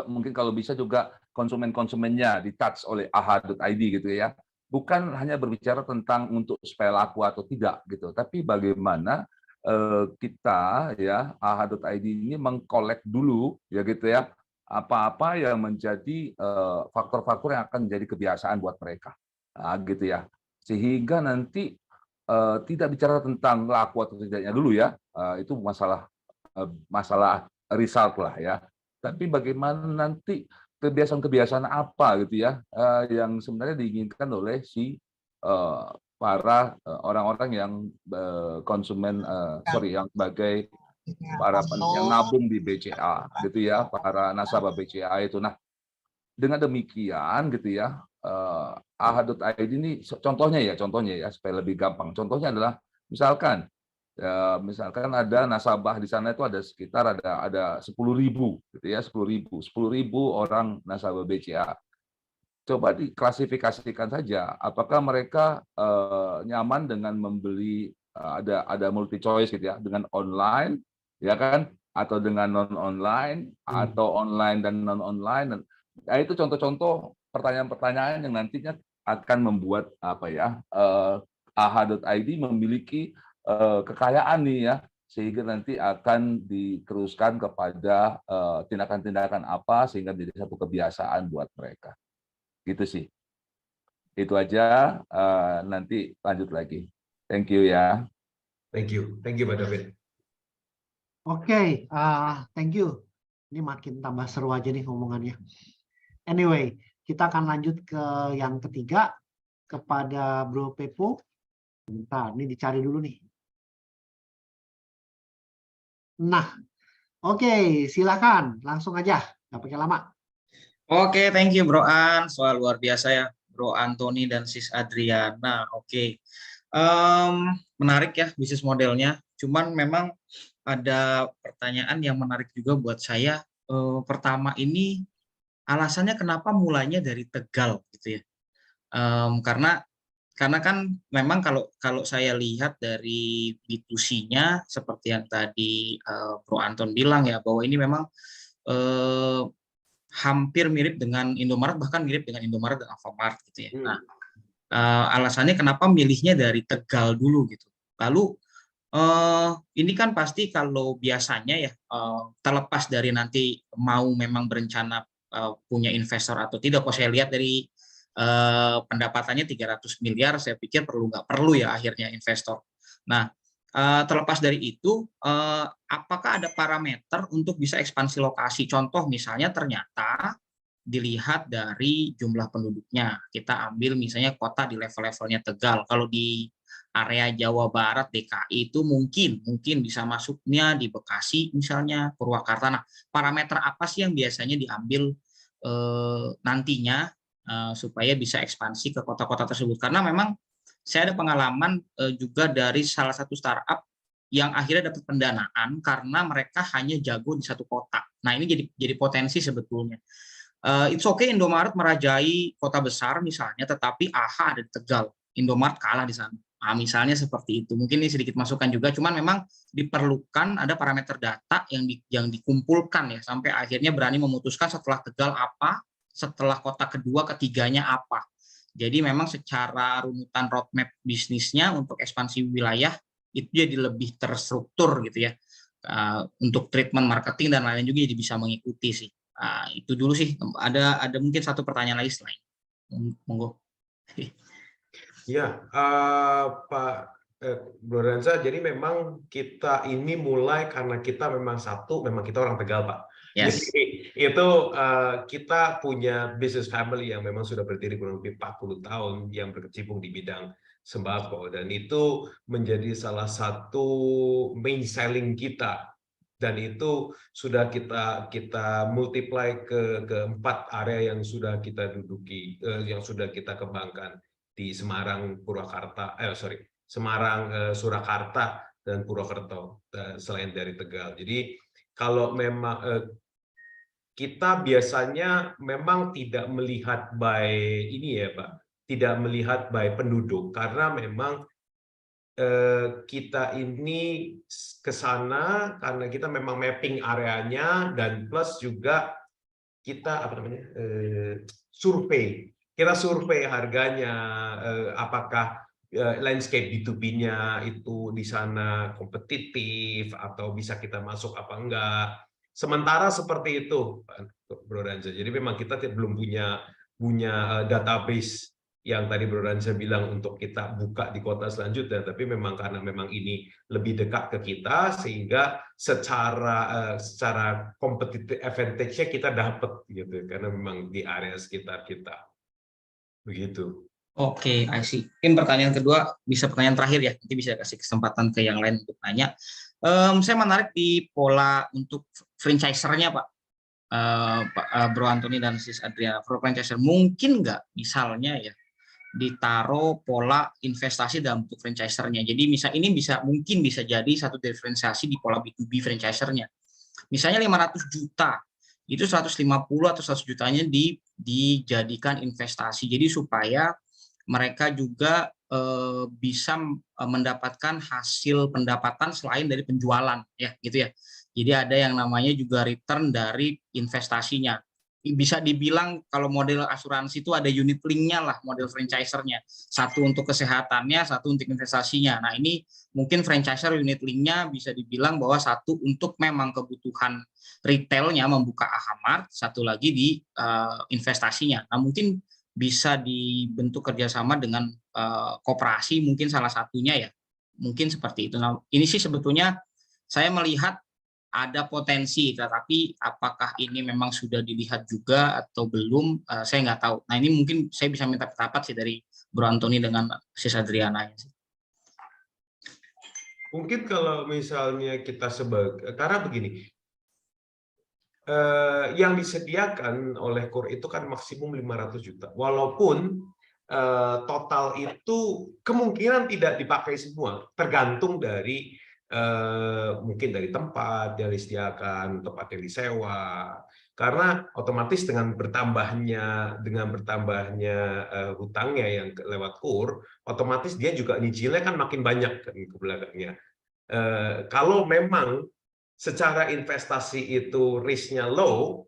mungkin kalau bisa juga konsumen-konsumennya di-touch oleh AHA.id gitu ya. Bukan hanya berbicara tentang untuk supaya laku atau tidak gitu, tapi bagaimana kita ya AHA.id ini mengkolek dulu ya gitu ya, apa-apa yang menjadi faktor-faktor yang akan menjadi kebiasaan buat mereka. Nah, gitu ya. Sehingga nanti tidak bicara tentang laku atau tidaknya dulu ya, itu masalah result lah ya. Tapi bagaimana nanti kebiasaan-kebiasaan apa gitu ya yang sebenarnya diinginkan oleh si para orang-orang yang konsumen yang sebagai para yang nabung di BCA gitu ya, para nasabah BCA itu. Nah, dengan demikian gitu ya, AHA.id ini contohnya ya supaya lebih gampang. Contohnya adalah misalkan ada nasabah di sana itu ada sekitar ada 10.000 gitu ya, 10.000 orang nasabah BCA. Coba diklasifikasikan saja apakah mereka nyaman dengan membeli ada multi choice gitu ya, dengan online ya kan, atau dengan non online atau online dan non online. Nah, itu contoh-contoh pertanyaan-pertanyaan yang nantinya akan membuat AHA.id memiliki kekayaan nih ya, sehingga nanti akan diteruskan kepada tindakan-tindakan apa sehingga menjadi satu kebiasaan buat mereka. Gitu sih. Itu aja, nanti lanjut lagi. Thank you ya. Thank you, Pak David. Oke, thank you. Ini makin tambah seru aja nih ngomongannya. Anyway, kita akan lanjut ke yang ketiga, kepada Bro Pepo. Bentar, ini dicari dulu nih. Nah, oke, silakan. Langsung aja, nggak pakai lama. Oke, thank you Bro An. Soal luar biasa ya, Bro Anthony dan Sis Adriana. Oke. Menarik ya bisnis modelnya. Cuman memang ada pertanyaan yang menarik juga buat saya. Pertama ini alasannya kenapa mulainya dari Tegal gitu ya. Karena kan memang kalau saya lihat dari B2C-nya seperti yang tadi Bro Anton bilang ya, bahwa ini memang hampir mirip dengan Indomaret, bahkan mirip dengan Indomaret dan Alfamart gitu ya. Nah, alasannya kenapa milihnya dari Tegal dulu gitu. Lalu ini kan pasti kalau biasanya ya, terlepas dari nanti mau memang berencana punya investor atau tidak, kalau saya lihat dari pendapatannya 300 miliar, saya pikir nggak perlu ya akhirnya investor. Nah, terlepas dari itu, apakah ada parameter untuk bisa ekspansi lokasi? Contoh misalnya ternyata dilihat dari jumlah penduduknya. Kita ambil misalnya kota di level-levelnya Tegal. Kalau di area Jawa Barat, DKI itu mungkin bisa masuknya di Bekasi misalnya, Purwakarta. Nah, parameter apa sih yang biasanya diambil nantinya supaya bisa ekspansi ke kota-kota tersebut? Karena memang saya ada pengalaman juga dari salah satu startup yang akhirnya dapat pendanaan karena mereka hanya jago di satu kota. Nah, ini jadi potensi sebetulnya. It's okay Indomaret merajai kota besar misalnya, tetapi AHA ada di Tegal. Indomaret kalah di sana. Nah, misalnya seperti itu. Mungkin ini sedikit masukan juga, cuman memang diperlukan ada parameter data yang dikumpulkan ya, sampai akhirnya berani memutuskan setelah Tegal apa, setelah kota kedua, ketiganya apa. Jadi memang secara runutan roadmap bisnisnya untuk ekspansi wilayah itu jadi lebih terstruktur gitu ya. Untuk treatment marketing dan lain-lain juga jadi bisa mengikuti sih. Itu dulu sih. Ada mungkin satu pertanyaan lagi selain. Monggo. Ya, Pak Bro Ranza, jadi memang kita ini mulai karena kita memang memang kita orang Tegal, Pak. Yes. Jadi itu kita punya business family yang memang sudah berdiri kurang lebih 40 tahun yang berkecimpung di bidang sembako, dan itu menjadi salah satu main selling kita, dan itu sudah kita multiply ke 4 area yang sudah kita duduki, yang sudah kita kembangkan di Semarang, Semarang, Surakarta, dan Purwokerto, selain dari Tegal. Jadi kalau memang kita biasanya memang tidak melihat by ini ya Pak, tidak melihat by penduduk, karena memang kita ini ke sana karena kita memang mapping areanya, dan plus juga kita survei. Kita survei harganya, apakah landscape B2B-nya itu di sana kompetitif atau bisa kita masuk apa enggak. Sementara seperti itu, Bro Ranza. Jadi memang kita belum punya database yang tadi Bro Ranza bilang untuk kita buka di kota selanjutnya, tapi memang karena memang ini lebih dekat ke kita, sehingga secara competitive advantage-nya kita dapat gitu, karena memang di area sekitar kita. Begitu. Oke, I see. Mungkin pertanyaan kedua, bisa pertanyaan terakhir ya, nanti bisa kasih kesempatan ke yang lain untuk tanya. Saya menarik di pola untuk franchiser-nya, Pak. Bro Antoni dan Sis Adriana, for franchiser, mungkin nggak misalnya ya ditaruh pola investasi dalam bentuk franchiser-nya. Jadi mungkin bisa jadi satu diferensiasi di pola B2B franchiser-nya. Misalnya 500 juta, itu 150 atau 100 jutanya dijadikan investasi. Jadi supaya mereka juga bisa mendapatkan hasil pendapatan selain dari penjualan, ya gitu ya. Jadi ada yang namanya juga return dari investasinya. Bisa dibilang kalau model asuransi itu ada unit link-nya lah, model franchiser-nya. Satu untuk kesehatannya, satu untuk investasinya. Nah ini mungkin franchiser unit link-nya bisa dibilang bahwa satu untuk memang kebutuhan retailnya membuka Alfamart, satu lagi di investasinya. Nah mungkin bisa dibentuk kerjasama dengan koperasi, mungkin salah satunya ya, mungkin seperti itu. Nah ini sih sebetulnya saya melihat ada potensi, tetapi apakah ini memang sudah dilihat juga atau belum, saya nggak tahu. Nah ini mungkin saya bisa minta pendapat sih dari Bro Antoni dengan Sis Adriana. Mungkin kalau misalnya kita karena begini, yang disediakan oleh KUR itu kan maksimum 500 juta. Walaupun total itu kemungkinan tidak dipakai semua, tergantung dari mungkin dari tempat yang disediakan, tempat yang disewa. Karena otomatis dengan bertambahnya hutangnya yang lewat KUR, otomatis dia juga nyicilnya kan makin banyak kan ke belakangnya. Kalau memang secara investasi itu risk-nya low,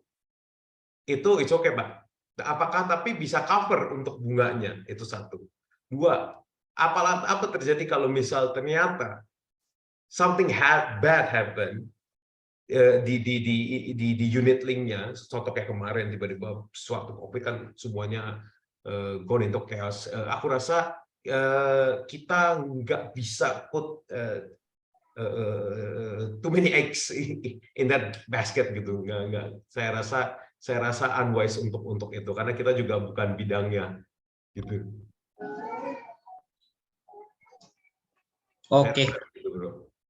itu it's okay, Pak. Apakah tapi bisa cover untuk bunganya? Itu satu. Dua, apa terjadi kalau misal ternyata something bad happen di unit link-nya, contoh kayak kemarin tiba-tiba suatu COVID kan semuanya gone into chaos. Aku rasa kita nggak bisa put too many eggs in that basket gitu. Nggak. Saya rasa unwise untuk itu, karena kita juga bukan bidangnya gitu. Oke.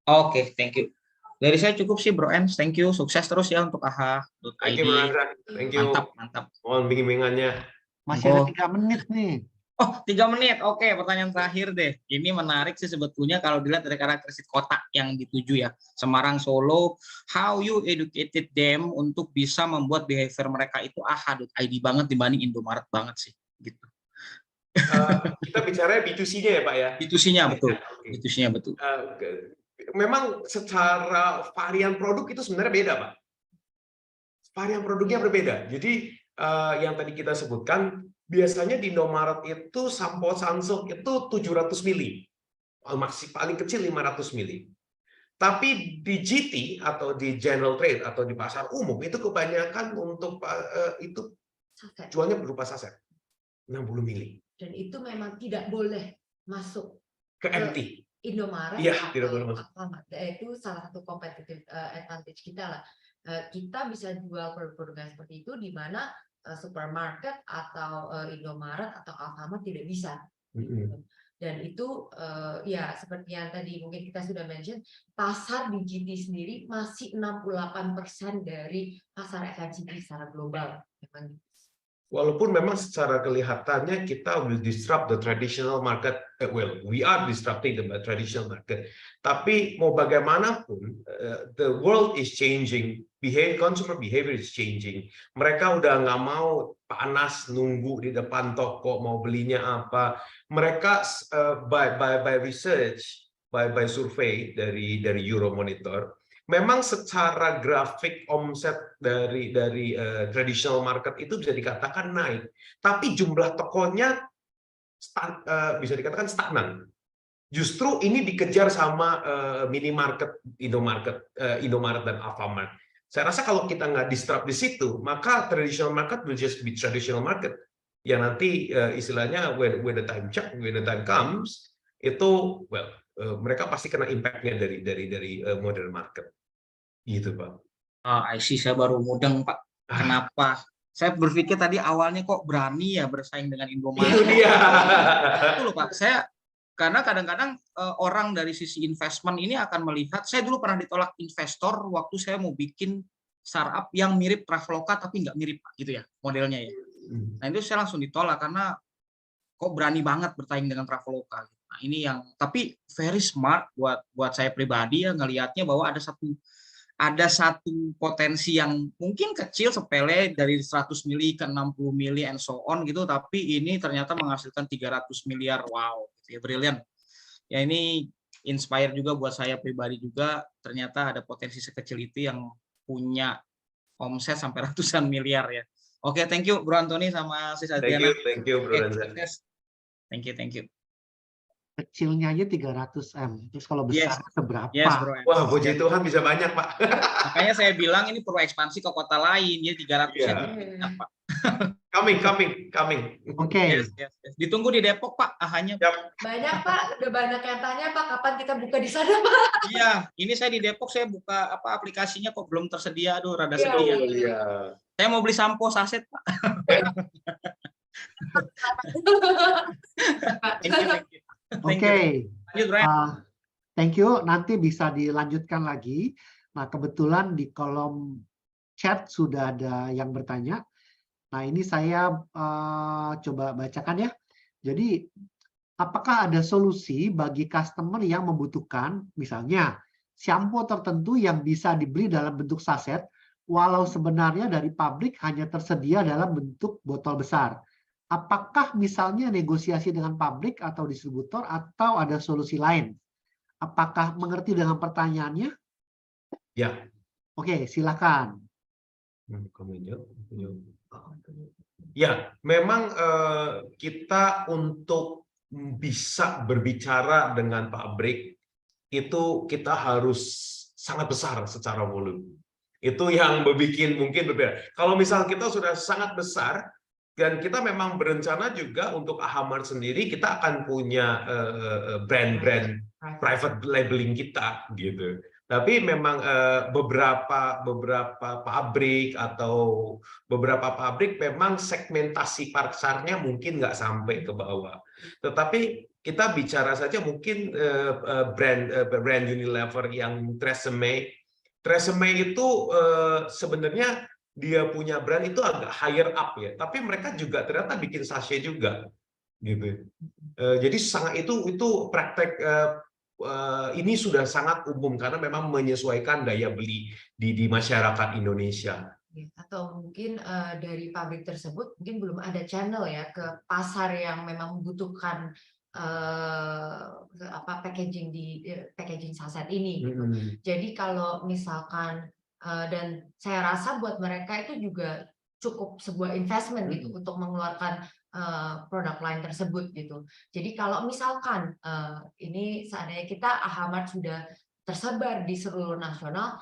Oke, thank you. Dari saya cukup sih Bro Ens, thank you, sukses terus ya untuk AHA.id. Thank you, thank you. Mantap. Mohon bimbingannya. Masih ada 3 menit nih. Oh, 3 menit. Oke, pertanyaan terakhir deh. Ini menarik sih sebetulnya kalau dilihat dari karakteristik kota yang dituju ya. Semarang, Solo, how you educated them untuk bisa membuat behavior mereka itu AHA.id banget dibanding Indomaret banget sih, gitu. kita bicara B2C-nya ya Pak ya. B2C-nya betul. Oke. B2C-nya betul. Memang secara varian produk itu sebenarnya beda Pak. Varian produknya berbeda. Jadi yang tadi kita sebutkan, biasanya di Indomaret itu sampo Sunsilk itu 700 mili. Paling kecil 500 mili. Tapi di GT atau di general trade atau di pasar umum itu kebanyakan untuk itu Saset. jualnya berupa saset 60 mili Dan itu memang tidak boleh masuk ke empty. Indomaret Iya, tidak atau boleh masuk. Alfamart. Itu salah satu competitive advantage kita lah. Kita bisa jual produk-produk yang seperti itu di mana supermarket atau Indomaret atau Alfamart tidak bisa. Dan itu ya seperti yang tadi mungkin kita sudah mention, pasar di GT sendiri masih 68% dari pasar FMCG secara global. Walaupun memang secara kelihatannya kita will disrupt the traditional market, well, we are disrupting the traditional market. Tapi mau bagaimanapun, the world is changing, consumer behavior is changing. Mereka udah nggak mau panas nunggu di depan toko mau belinya apa. Mereka by research, by survey dari Euromonitor. Memang secara grafik omset dari traditional market itu bisa dikatakan naik, tapi jumlah tokonya bisa dikatakan stagnan. Justru ini dikejar sama minimarket, Indomaret dan Alfamart. Saya rasa kalau kita nggak disrupt di situ, maka traditional market will just be traditional market. Yang nanti istilahnya when the time comes itu mereka pasti kena impact-nya dari modern market. Gitu, Pak. I see, saya baru mudeng, Pak. Kenapa? Saya berpikir tadi awalnya kok berani ya bersaing dengan Indomaret. Itu dia. Itu loh, Pak. Karena kadang-kadang orang dari sisi investment ini akan melihat, saya dulu pernah ditolak investor waktu saya mau bikin startup yang mirip Traveloka tapi nggak mirip, Pak, gitu ya modelnya ya. Nah itu saya langsung ditolak karena kok berani banget bersaing dengan Traveloka. Nah ini yang, tapi very smart buat saya pribadi ya ngelihatnya bahwa ada satu potensi yang mungkin kecil sepele dari 100 mili ke 60 mili and so on gitu, tapi ini ternyata menghasilkan 300 miliar. Wow, ya brilliant. Ya ini inspire juga buat saya pribadi juga, ternyata ada potensi sekecil itu yang punya omset sampai ratusan miliar ya. Oke, thank you Bro Antoni sama Sis Adriana. Thank you Bro Renza. Thank you. Kecilnya aja 300M. Terus kalau besar seberapa? Yes, bro. Wah, puji Tuhan bisa banyak, Pak. Makanya saya bilang ini perlu ekspansi ke kota lain, ya 300 Pak. Coming. Oke. Yes. Ditunggu di Depok, Pak. Hanya banyak, Pak. Udah banyak yang tanya, Pak, kapan kita buka di sana, Pak? Iya, ini saya di Depok, saya buka aplikasinya kok belum tersedia. Aduh, rada sedih. Iya. Saya mau beli sampo saset, Pak. Thank you. Oke, thank you. Nanti bisa dilanjutkan lagi. Nah, kebetulan di kolom chat sudah ada yang bertanya. Nah, ini saya coba bacakan ya. Jadi, apakah ada solusi bagi customer yang membutuhkan, misalnya, shampoo tertentu yang bisa dibeli dalam bentuk saset, walau sebenarnya dari pabrik hanya tersedia dalam bentuk botol besar? Apakah misalnya negosiasi dengan pabrik atau distributor atau ada solusi lain? Apakah mengerti dengan pertanyaannya? Ya. Oke, silakan. Ya, memang kita untuk bisa berbicara dengan pabrik itu kita harus sangat besar secara volume. Itu yang membuat mungkin berbeda. Kalau misal kita sudah sangat besar, dan kita memang berencana juga untuk Alfamart sendiri kita akan punya brand private labeling kita gitu. Tapi memang beberapa pabrik memang segmentasi pasarnya mungkin nggak sampai ke bawah. Tetapi kita bicara saja mungkin brand Unilever yang Tresemme itu sebenarnya dia punya brand itu agak higher up ya, tapi mereka juga ternyata bikin sachet juga, gitu. Jadi sangat itu praktek ini sudah sangat umum karena memang menyesuaikan daya beli di masyarakat Indonesia, Atau mungkin dari pabrik tersebut mungkin belum ada channel ya ke pasar yang memang membutuhkan packaging saset ini gitu. Jadi kalau misalkan dan saya rasa buat mereka itu juga cukup sebuah investment gitu untuk mengeluarkan produk lain tersebut gitu. Jadi kalau misalkan ini seandainya kita Alfamart sudah tersebar di seluruh nasional,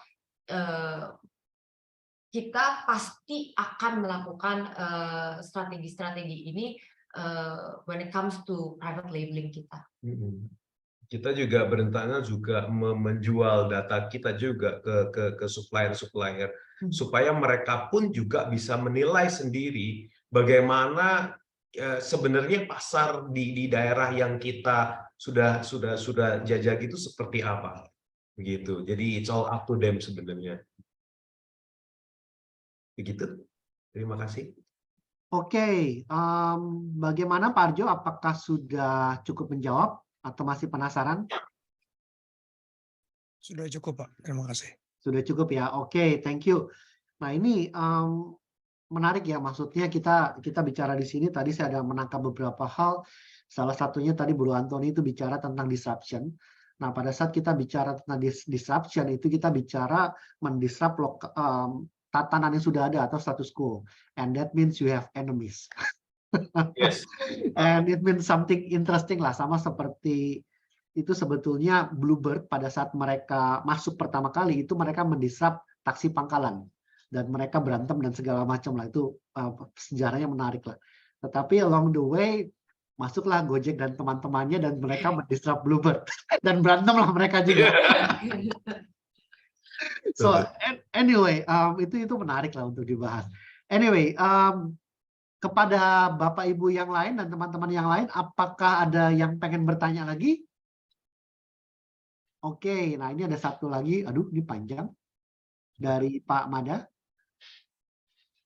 kita pasti akan melakukan strategi-strategi ini when it comes to private labeling kita. Kita juga berencana juga menjual data kita juga ke supplier-supplier supaya mereka pun juga bisa menilai sendiri bagaimana sebenarnya pasar di daerah yang kita sudah jajak itu seperti apa, begitu. Jadi it's all up to them sebenarnya. Begitu. Terima kasih. Oke, bagaimana Pak Arjo? Apakah sudah cukup menjawab atau masih penasaran? Sudah cukup, Pak. Terima kasih. Sudah cukup ya. Oke, thank you. Nah ini menarik ya. Maksudnya kita bicara di sini. Tadi saya ada menangkap beberapa hal. Salah satunya tadi Bro Antoni itu bicara tentang disruption. Nah pada saat kita bicara tentang disruption itu kita bicara mendisrupt tatanan yang sudah ada atau status quo, and that means you have enemies. Yes. And it means something interesting lah, sama seperti itu sebetulnya Bluebird pada saat mereka masuk pertama kali itu mereka mendisrupt taksi pangkalan dan mereka berantem dan segala macam lah, itu sejarahnya menarik lah. Tetapi along the way masuklah Gojek dan teman-temannya dan mereka mendisrupt Bluebird dan berantem lah mereka juga. So anyway, itu menarik lah untuk dibahas. Anyway, kepada Bapak Ibu yang lain dan teman-teman yang lain, apakah ada yang pengen bertanya lagi? Oke, nah ini ada satu lagi. Aduh, ini panjang. Dari Pak Mada.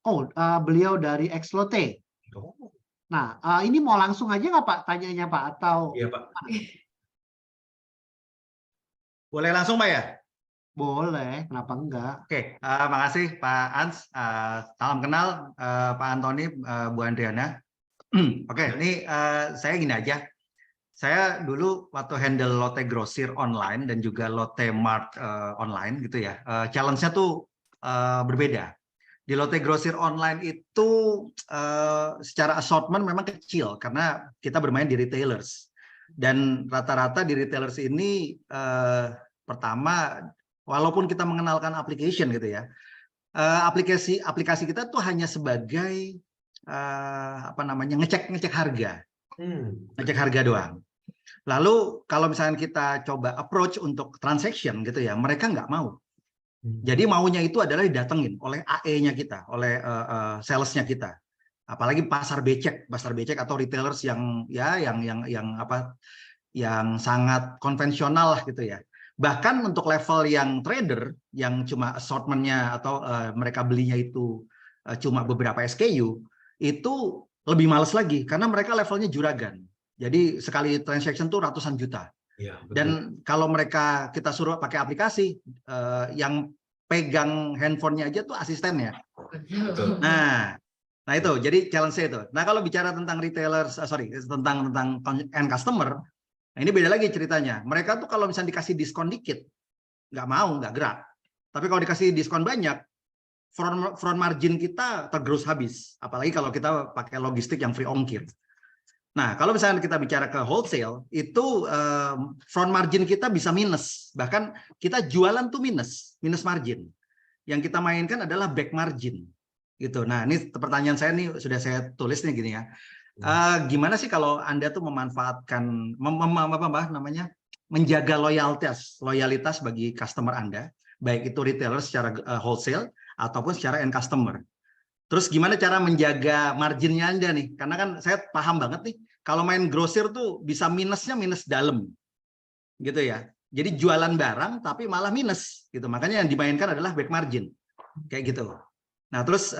Oh, beliau dari Exlote. Nah, ini mau langsung aja nggak Pak tanyanya Pak? Atau? Iya Pak. Boleh langsung Pak ya? Boleh, kenapa enggak? Oke, makasih Pak Ans. Salam kenal Pak Antoni, Bu Andriana. Oke, ini saya gini aja. Saya dulu waktu handle Lotte Grocery online dan juga Lotte Mart online gitu ya. Challenge-nya tuh berbeda. Di Lotte Grocery online itu secara assortment memang kecil karena kita bermain di retailers. Dan rata-rata di retailers ini pertama, walaupun kita mengenalkan application gitu ya, aplikasi kita tuh hanya sebagai ngecek harga, ngecek harga doang. Lalu kalau misalnya kita coba approach untuk transaction gitu ya, mereka nggak mau. Jadi maunya itu adalah didatengin oleh AE-nya kita, oleh sales-nya kita. Apalagi pasar becek atau retailers yang sangat konvensional lah gitu ya. Bahkan untuk level yang trader yang cuma assortment-nya atau mereka belinya itu cuma beberapa SKU, itu lebih males lagi karena mereka levelnya juragan. Jadi sekali transaction tuh ratusan juta. Ya, dan kalau mereka kita suruh pakai aplikasi, yang pegang handphonenya aja tuh asistennya. Betul. Nah itu jadi challenge itu. Nah kalau bicara tentang retailers, tentang end customer, nah ini beda lagi ceritanya. Mereka tuh kalau misalnya dikasih diskon dikit, nggak mau, nggak gerak. Tapi kalau dikasih diskon banyak, front margin kita tergerus habis. Apalagi kalau kita pakai logistik yang free ongkir. Nah, kalau misalnya kita bicara ke wholesale, itu front margin kita bisa minus. Bahkan kita jualan tuh minus margin. Yang kita mainkan adalah back margin. Gitu. Nah, ini pertanyaan saya nih sudah saya tulis nih gini ya. Gimana sih kalau Anda tuh memanfaatkan, menjaga loyalitas bagi customer Anda, baik itu retailer secara wholesale ataupun secara end customer. Terus gimana cara menjaga marginnya Anda nih? Karena kan saya paham banget nih, kalau main grosir tuh bisa minusnya minus dalam, gitu ya. Jadi jualan barang tapi malah minus, gitu. Makanya yang dimainkan adalah back margin, kayak gitu. Nah terus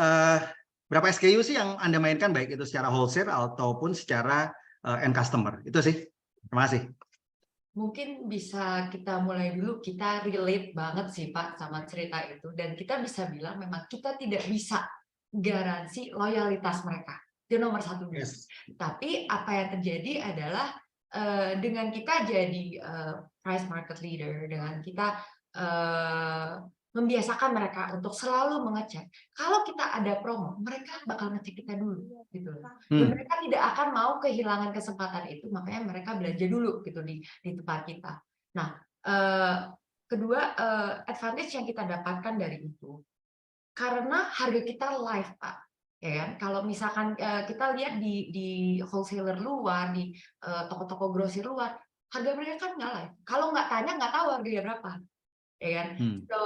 berapa SKU sih yang Anda mainkan baik itu secara wholesale ataupun secara end customer? Itu sih. Terima kasih. mungkin bisa kita mulai dulu, kita relate banget sih Pak sama cerita itu, dan kita bisa bilang memang kita tidak bisa garansi loyalitas mereka, itu nomor satu. Yes. Tapi apa yang terjadi adalah dengan kita jadi price market leader, dengan kita membiasakan mereka untuk selalu mengecek. Kalau kita ada promo, mereka bakal ngecek kita dulu, gitu. Dan mereka tidak akan mau kehilangan kesempatan itu, makanya mereka belanja dulu gitu di tempat kita. Nah, kedua advantage yang kita dapatkan dari itu, karena harga kita live, Pak. Ya kan? Kalau misalkan kita lihat di wholesaler luar, di toko-toko grosir luar, harga mereka kan nggak live. Kalau nggak tanya, nggak tahu harganya berapa. Ya kan? So,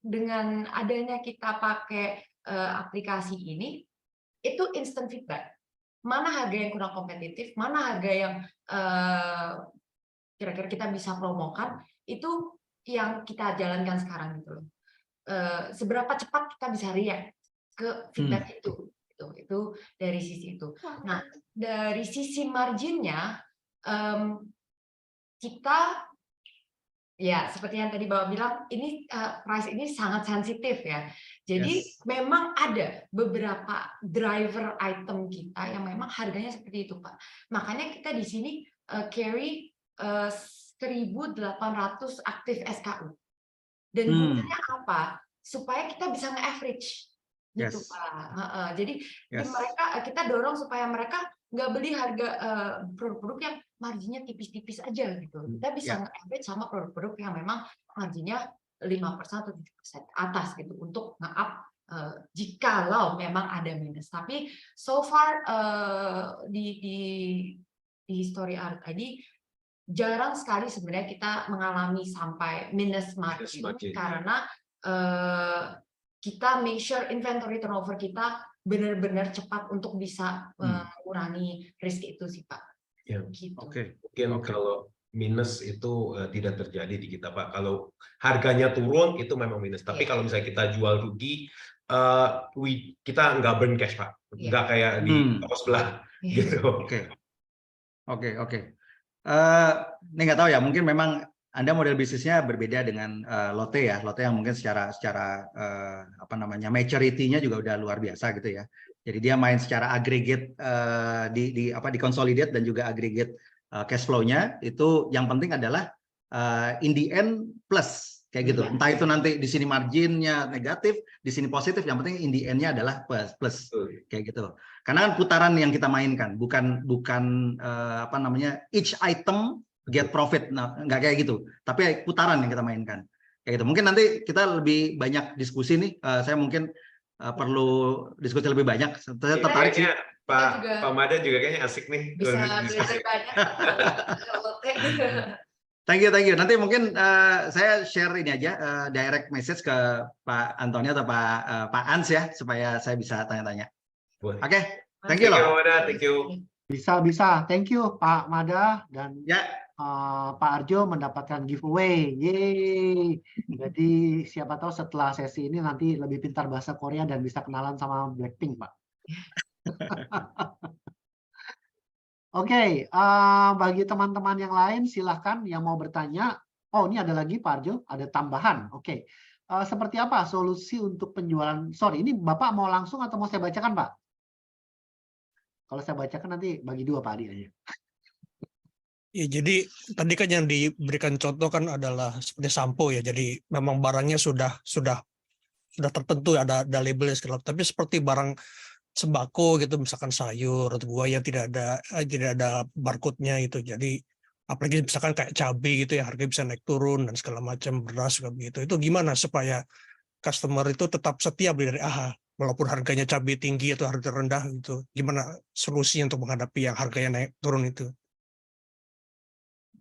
dengan adanya kita pakai aplikasi ini, itu instant feedback. Mana harga yang kurang kompetitif, mana harga yang kira-kira kita bisa promokan, itu yang kita jalankan sekarang gitu loh. Seberapa cepat kita bisa react ke feedback itu dari sisi itu. Nah, dari sisi marginnya, kita ya, seperti yang tadi Bapak bilang, ini price ini sangat sensitif ya. Jadi memang ada beberapa driver item kita yang memang harganya seperti itu, Pak. Makanya kita di sini carry 1.800 aktif SKU. Dan gunanya apa? Supaya kita bisa nge-average gitu, Pak. Jadi mereka, kita dorong supaya mereka nggak beli harga produk-produk yang marginnya tipis-tipis aja gitu. Kita bisa nge-average sama produk-produk yang memang marginnya 5% atau 7% atas gitu untuk nge-up jikalau memang ada minus. Tapi so far di history art tadi jarang sekali sebenarnya kita mengalami sampai minus margin karena kita make sure inventory turnover kita benar-benar cepat untuk bisa mengurangi risk itu sih Pak. Ya. Gitu. Mungkin kalau minus itu tidak terjadi di kita Pak. Kalau harganya turun itu memang minus. Tapi kalau misalnya kita jual rugi, kita nggak burn cash Pak. Nggak kayak di toko sebelah gitu. Oke. Ini nggak tahu ya. Mungkin memang Anda model bisnisnya berbeda dengan Lotte ya. Lotte yang mungkin secara apa namanya maturity-nya juga udah luar biasa gitu ya. Jadi dia main secara aggregate di consolidate dan juga aggregate cash flow-nya itu yang penting adalah in the end plus kayak gitu. Entah itu nanti di sini marginnya negatif, di sini positif, yang penting in the end-nya adalah plus kayak gitu. Karena kan putaran yang kita mainkan, bukan apa namanya each item get profit, nah nggak kayak gitu. Tapi putaran yang kita mainkan kayak gitu. Mungkin nanti kita lebih banyak diskusi nih. Saya mungkin perlu diskusi lebih banyak. Saya tertarik sih. Pak Mada juga kayaknya asik nih. Bisa belajar banyak. Thank you. Nanti mungkin saya share ini aja direct message ke Pak Antoni atau Pak Ans ya supaya saya bisa tanya-tanya. Oke. Thank you loh. Thank you. Bisa. Thank you Pak Mada dan Pak Arjo mendapatkan giveaway. Yeay. Jadi siapa tahu setelah sesi ini nanti lebih pintar bahasa Korea dan bisa kenalan sama Blackpink, Pak. Oke, bagi teman-teman yang lain silahkan yang mau bertanya. Oh, ini ada lagi Pak Arjo, ada tambahan. Oke. Seperti apa solusi untuk penjualan? Sorry, ini Bapak mau langsung atau mau saya bacakan, Pak? Kalau saya bacakan nanti bagi dua Pak Adi aja. Ya, jadi tadi kan yang diberikan contoh kan adalah seperti sampo ya. Jadi memang barangnya sudah tertentu, ada labelnya segala. Tapi seperti barang sembako gitu, misalkan sayur atau buah yang tidak ada barcode-nya itu. Jadi apalagi misalkan kayak cabai gitu ya, harga bisa naik turun dan segala macam, beras juga begitu. Itu gimana supaya customer itu tetap setia beli dari AHA walaupun harganya cabai tinggi atau harga rendah gitu. Gimana solusinya untuk menghadapi yang harganya naik turun itu?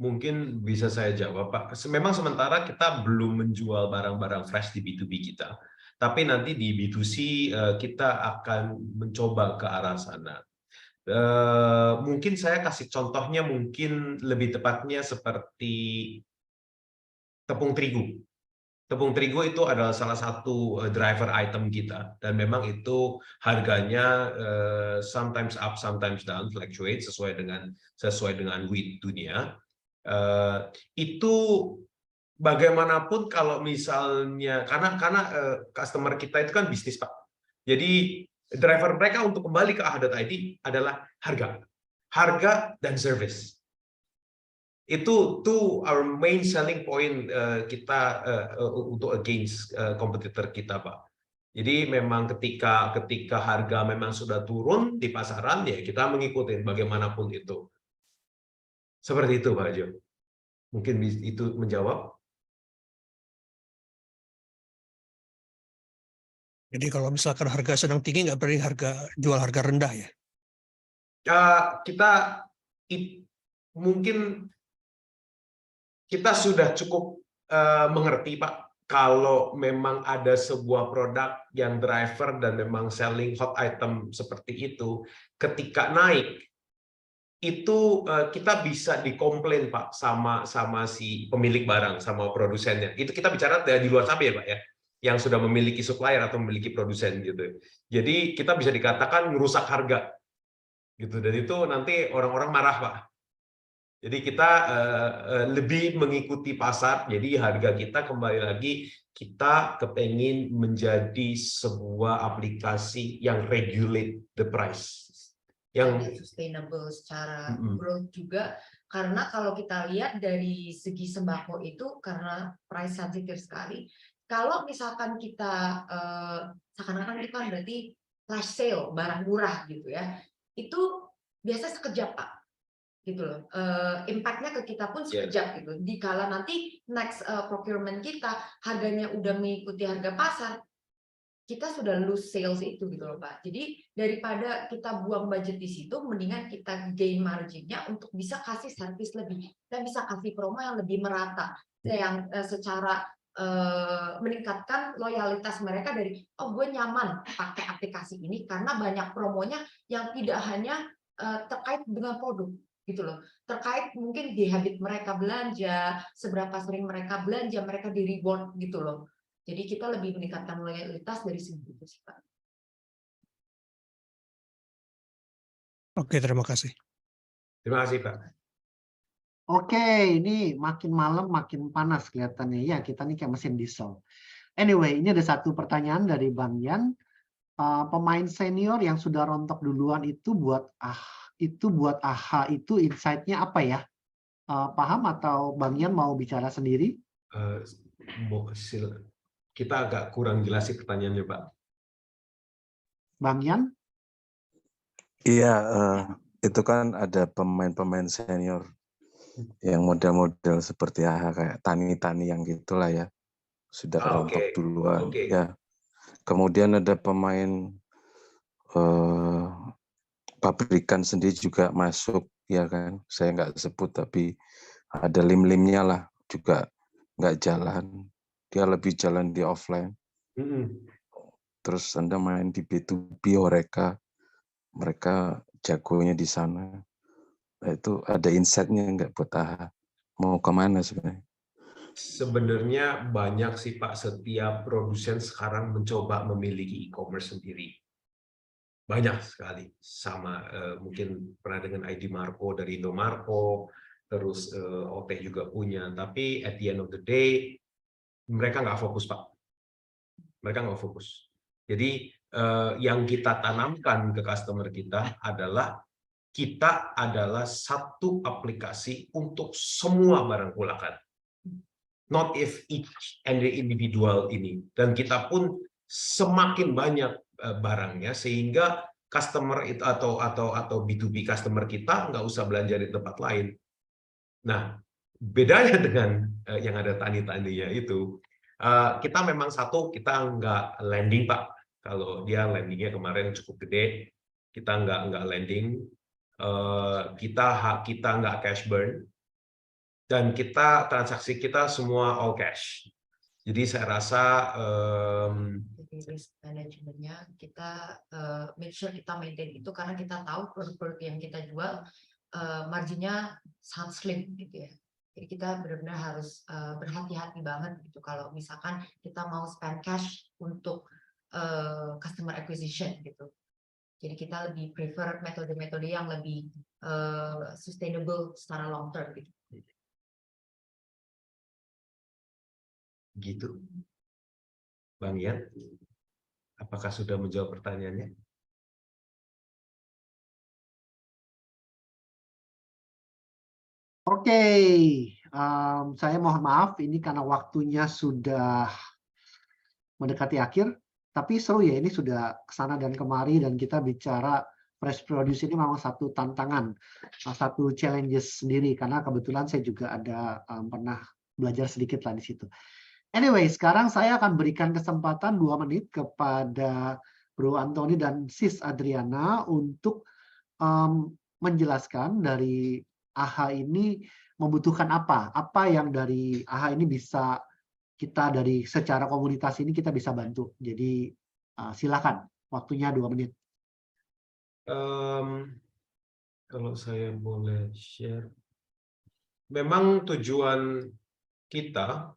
Mungkin bisa saya jawab, Pak. Memang sementara kita belum menjual barang-barang fresh di B2B kita. Tapi nanti di B2C kita akan mencoba ke arah sana. Mungkin saya kasih contohnya mungkin lebih tepatnya seperti tepung terigu. Tepung terigu itu adalah salah satu driver item kita. Dan memang itu harganya sometimes up, sometimes down, fluctuate sesuai dengan wheat dunia. Itu bagaimanapun kalau misalnya karena customer kita itu kan bisnis Pak. Jadi driver mereka untuk kembali ke AHA.id adalah harga dan service. Itu our main selling point kita untuk against kompetitor kita Pak. Jadi memang ketika harga memang sudah turun di pasaran ya kita mengikuti bagaimanapun itu. Seperti itu Pak Jo. Mungkin itu menjawab. Jadi kalau misalkan harga sedang tinggi, nggak berarti jual harga rendah ya? Mungkin kita sudah cukup mengerti Pak, kalau memang ada sebuah produk yang driver dan memang selling hot item seperti itu, ketika naik, itu kita bisa dikomplain Pak sama si pemilik barang, sama produsennya. Itu kita bicara di luar sana ya Pak ya, yang sudah memiliki supplier atau memiliki produsen gitu. Jadi kita bisa dikatakan merusak harga gitu, dan itu nanti orang-orang marah Pak. Jadi kita lebih mengikuti pasar, jadi harga kita kembali lagi kita kepengen menjadi sebuah aplikasi yang regulate the price, yang sustainable secara growth juga, karena kalau kita lihat dari segi sembako itu karena price sensitive sekali. Kalau misalkan kita seakan-akan itu kan berarti flash sale, barang murah gitu ya, itu biasa sekejap Pak, gitu loh. Impact-nya ke kita pun sekejap gitu. Dikala nanti next procurement kita harganya udah mengikuti harga pasar, kita sudah lose sales itu gitu loh Pak. Jadi daripada kita buang budget di situ, mendingan kita gain margin-nya untuk bisa kasih service lebih. Kita bisa kasih promo yang lebih merata, yang secara meningkatkan loyalitas mereka dari gue nyaman pakai aplikasi ini karena banyak promonya yang tidak hanya terkait dengan produk gitu loh, terkait mungkin di habit mereka belanja, seberapa sering mereka belanja, mereka di reward gitu loh. Jadi kita lebih meningkatkan loyalitas dari segi itu sih Pak. Oke, terima kasih. Terima kasih Pak. Oke, ini makin malam makin panas kelihatannya. Ya, kita nih kayak mesin diesel. Anyway, ini ada satu pertanyaan dari Bang Yan. Pemain senior yang sudah rontok duluan itu buat AHA itu insight-nya apa ya? Paham atau Bang Yan mau bicara sendiri? Kita agak kurang jelas sih pertanyaannya Pak. Bang Yan? Iya, itu kan ada pemain-pemain senior yang model-model seperti kayak Tani-Tani yang gitulah ya, sudah rontok duluan. Ya, kemudian ada pemain pabrikan sendiri juga masuk, ya kan? Saya nggak sebut, tapi ada lim-limnya lah, juga nggak jalan. Dia lebih jalan di offline. Terus Anda main di B2B mereka jagonya di sana. Nah, itu ada insight-nya nggak buat AHA? Mau kemana sebenarnya? Sebenarnya banyak sih Pak, setiap produsen sekarang mencoba memiliki e-commerce sendiri. Banyak sekali. Sama mungkin pernah dengan ID Marco dari Indomarko, terus OT juga punya. Tapi at the end of the day, mereka nggak fokus Pak. Mereka nggak fokus. Jadi yang kita tanamkan ke customer kita adalah satu aplikasi untuk semua barang kulakan. Not if each and the individual ini. Dan kita pun semakin banyak barangnya sehingga customer itu atau B2B customer kita nggak usah belanja di tempat lain. Nah, bedanya dengan yang ada tani-taninya itu, kita memang kita nggak landing Pak. Kalau dia landingnya kemarin cukup gede, kita nggak landing. Kita nggak cash burn, dan transaksi kita semua all cash. Jadi saya rasa risk manajemennya kita make sure kita maintain itu, karena kita tahu produk-produk yang kita jual marginnya sangat slim gitu ya. Jadi kita benar-benar harus berhati-hati banget gitu kalau misalkan kita mau spend cash untuk customer acquisition gitu. Jadi kita lebih prefer metode-metode yang lebih sustainable secara long term gitu. Gitu. Bang Ian, apakah sudah menjawab pertanyaannya? Oke, saya mohon maaf ini karena waktunya sudah mendekati akhir, tapi seru ya, ini sudah kesana dan kemari dan kita bicara fresh produce ini memang satu tantangan, satu challenges sendiri karena kebetulan saya juga ada pernah belajar sedikit lah di situ. Anyway, sekarang saya akan berikan kesempatan 2 menit kepada Bro Antoni dan Sis Adriana untuk menjelaskan dari AHA ini membutuhkan apa yang dari AHA ini bisa kita dari secara komunitas ini kita bisa bantu. Jadi silakan, waktunya 2 menit. Kalau saya boleh share, memang tujuan kita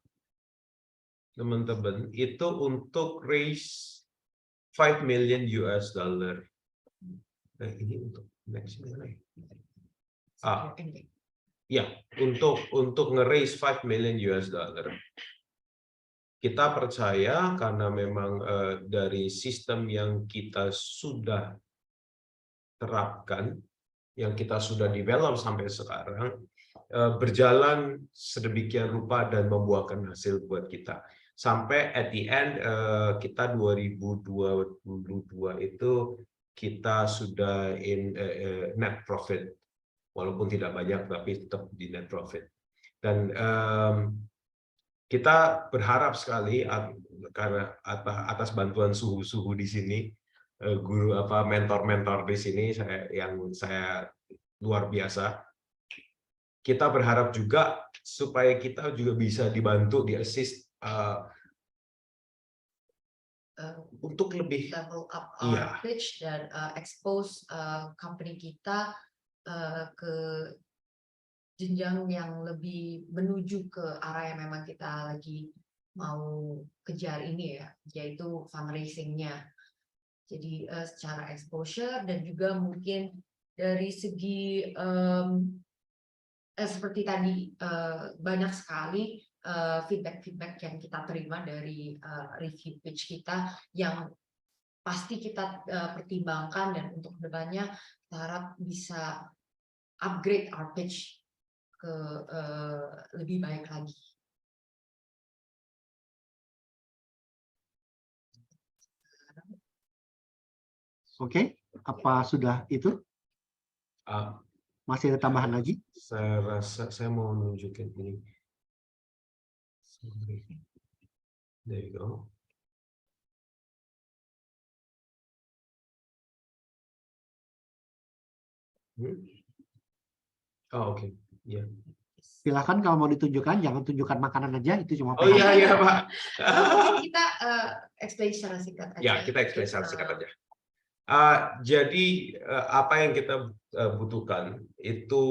teman-teman itu untuk raise 5 million US dollar. Nah, ini untuk next ya, untuk nge-raise 5 million US dollar. Kita percaya karena memang dari sistem yang kita sudah terapkan, yang kita sudah develop sampai sekarang, berjalan sedemikian rupa dan membuahkan hasil buat kita. Sampai at the end kita 2022 itu kita sudah in net profit, walaupun tidak banyak tapi tetap di net profit. Dan kita berharap sekali karena atas bantuan suhu-suhu di sini, guru mentor-mentor di sini yang saya luar biasa. Kita berharap juga supaya kita juga bisa dibantu, di-assist untuk lebih level up our pitch dan expose company kita ke jenjang yang lebih menuju ke arah yang memang kita lagi mau kejar ini ya, yaitu fundraising-nya. Jadi secara exposure dan juga mungkin dari segi seperti tadi banyak sekali feedback yang kita terima dari review pitch kita yang pasti kita pertimbangkan, dan untuk kedepannya kita harap bisa upgrade our pitch ke lebih baik lagi. Oke, apa sudah itu? Masih ada tambahan lagi? Saya rasa saya mau nunjukin ini. There you go. Oh, oke. Yeah. Silakan kalau mau ditunjukkan, jangan tunjukkan makanan aja, itu cuma Oh iya Pak. Kita explain secara singkat aja. Ya, kita explain secara singkat aja. Jadi apa yang kita butuhkan itu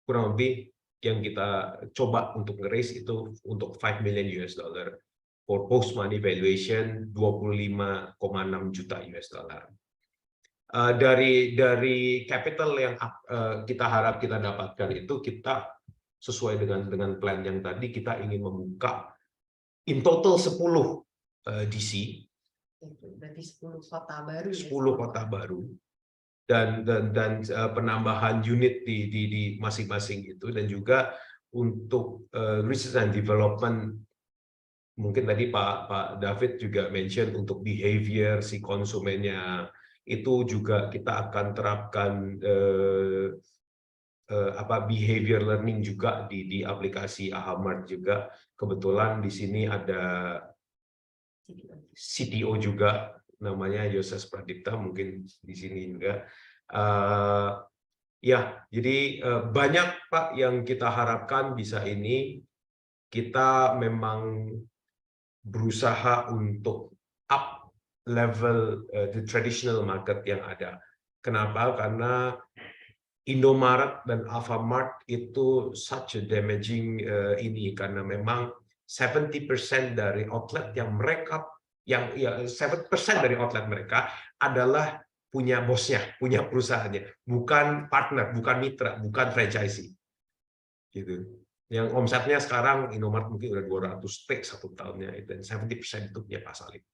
kurang lebih yang kita coba untuk nge-raise itu untuk 5 million US dollar for post money valuation 25,6 juta US dollar. Dari capital yang kita harap kita dapatkan itu, kita sesuai dengan plan yang tadi, kita ingin membuka in total 10 DC. Berarti 10 kota baru. 10 kota baru dan penambahan unit di masing-masing itu, dan juga untuk research and development. Mungkin tadi Pak David juga mention untuk behavior si konsumennya, itu juga kita akan terapkan behavior learning juga di aplikasi AHA Mart juga. Kebetulan di sini ada CTO juga, namanya Yoses Pradipta, mungkin di sini juga. Ya, jadi banyak Pak yang kita harapkan bisa ini. Kita memang berusaha untuk up level the traditional market yang ada. Kenapa? Karena Indomaret dan Alfamart itu such a damaging ini, karena memang 70% dari outlet yang mereka 7% dari outlet mereka adalah punya bosnya, punya perusahaannya, bukan partner, bukan mitra, bukan franchisee. Gitu. Yang omsetnya sekarang Indomaret mungkin udah 200T satu tahunnya, dan 70% itu dia pasal itu.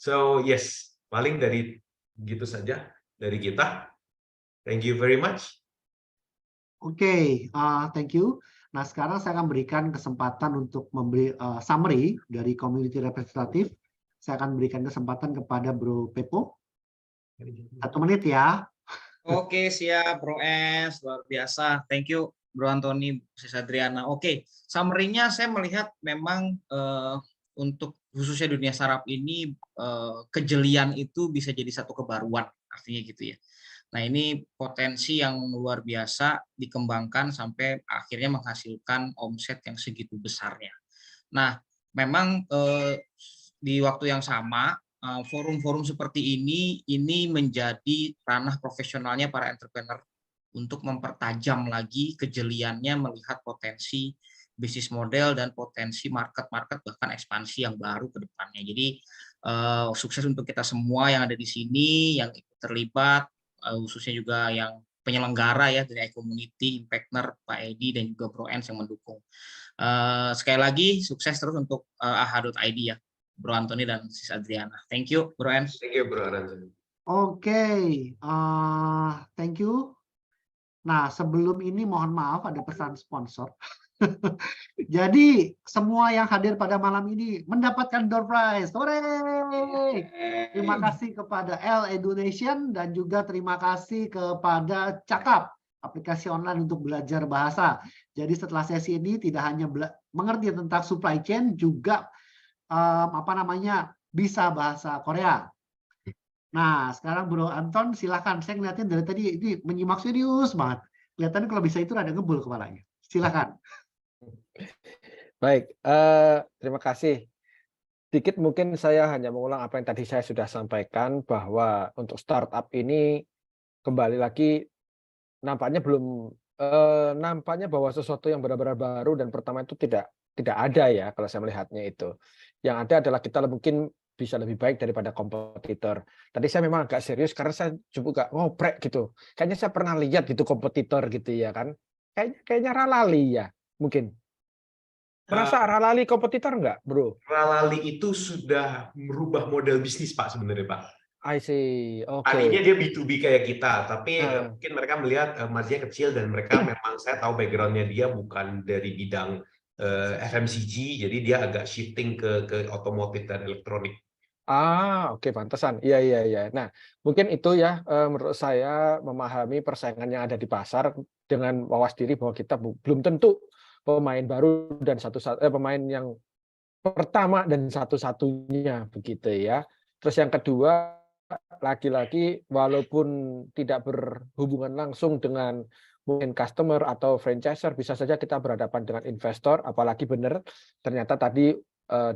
So yes, paling dari gitu saja dari kita. Thank you very much. Oke, thank you. Nah, sekarang saya akan berikan kesempatan untuk memberi summary dari community representative. Saya akan berikan kesempatan kepada Bro Pepo. 1 menit ya. Oke, siap Bro Es, luar biasa. Thank you Bro Antoni, Sis Adriana. Oke, summary-nya saya melihat memang untuk khususnya dunia startup ini kejelian itu bisa jadi satu kebaruan, artinya gitu ya. Nah, ini potensi yang luar biasa dikembangkan sampai akhirnya menghasilkan omset yang segitu besarnya. Nah, memang di waktu yang sama forum-forum seperti ini menjadi ranah profesionalnya para entrepreneur untuk mempertajam lagi kejeliannya melihat potensi bisnis model dan potensi market-market bahkan ekspansi yang baru ke depannya. Jadi sukses untuk kita semua yang ada di sini, yang terlibat, khususnya juga yang penyelenggara ya dari Community, Impactner, Pak Edi dan juga Bro Ens yang mendukung. Sekali lagi sukses terus untuk AHA.id ya, Bro Antoni dan Sis Adriana. Thank you, Bro Ens. Thank you, Bro Aran. Oke, thank you. Nah, sebelum ini mohon maaf ada pesan sponsor. Jadi semua yang hadir pada malam ini mendapatkan door prize. Hore! Terima kasih kepada L Education dan juga terima kasih kepada Cakap, aplikasi online untuk belajar bahasa. Jadi setelah sesi ini tidak hanya mengerti tentang supply chain, juga bisa bahasa Korea. Nah, sekarang Bro Anton silakan. Saya ngeliatin dari tadi ini menyimak serius banget. Kelihatannya kalau bisa itu ada ngebul kepalanya. Silakan. Baik, terima kasih. Sedikit mungkin saya hanya mengulang apa yang tadi saya sudah sampaikan, bahwa untuk startup ini kembali lagi nampaknya nampaknya bahwa sesuatu yang benar-benar baru dan pertama itu tidak ada ya kalau saya melihatnya itu. Yang ada adalah kita mungkin bisa lebih baik daripada kompetitor. Tadi saya memang agak serius karena saya juga ngoprek gitu. Kayaknya saya pernah lihat gitu kompetitor gitu ya kan. Kayaknya Ralali ya mungkin. Merasa Ralali kompetitor enggak, Bro? Ralali itu sudah merubah model bisnis, Pak, sebenarnya, Pak. I see. Oke. Tadinya dia B2B kayak kita, tapi mungkin mereka melihat marginnya kecil dan mereka memang, saya tahu background-nya dia bukan dari bidang FMCG, jadi dia agak shifting ke otomotif dan elektronik. Oke, pantesan. Iya. Nah, mungkin itu ya menurut saya memahami persaingan yang ada di pasar dengan mawas diri bahwa kita belum tentu pemain baru dan pemain yang pertama dan satu-satunya begitu ya. Terus yang kedua, lagi-lagi walaupun tidak berhubungan langsung dengan mungkin customer atau franchiser, bisa saja kita berhadapan dengan investor, apalagi benar ternyata tadi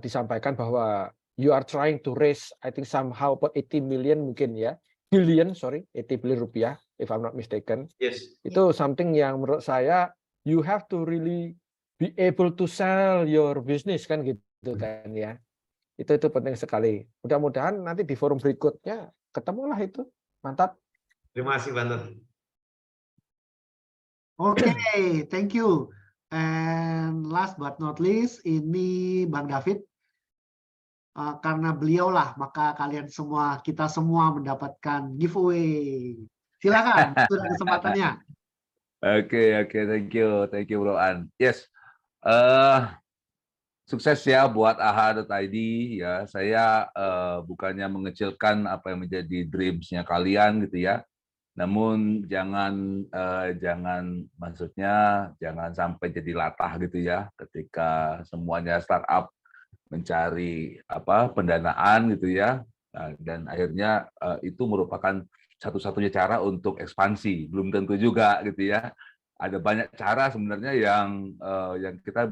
disampaikan bahwa you are trying to raise I think somehow 80 million mungkin ya. Billion, sorry, 80 billion rupiah if I'm not mistaken. Yes. Itu something yang menurut saya you have to really be able to sell your business kan gitu kan ya. Itu penting sekali. Mudah-mudahan nanti di forum berikutnya ketemulah itu. Mantap. Terima kasih, Banten. Oke, thank you. And last but not least, ini Bang David. Karena beliaulah, maka kita semua mendapatkan giveaway. Silakan, sudah kesempatannya. Oke, thank you Bro An. Yes, sukses ya buat AHA.id ya. Saya bukannya mengecilkan apa yang menjadi dreams-nya kalian gitu ya. Namun jangan sampai jadi latah gitu ya ketika semuanya startup mencari pendanaan gitu ya. Nah, dan akhirnya itu merupakan satu-satunya cara untuk ekspansi, belum tentu juga gitu ya. Ada banyak cara sebenarnya yang kita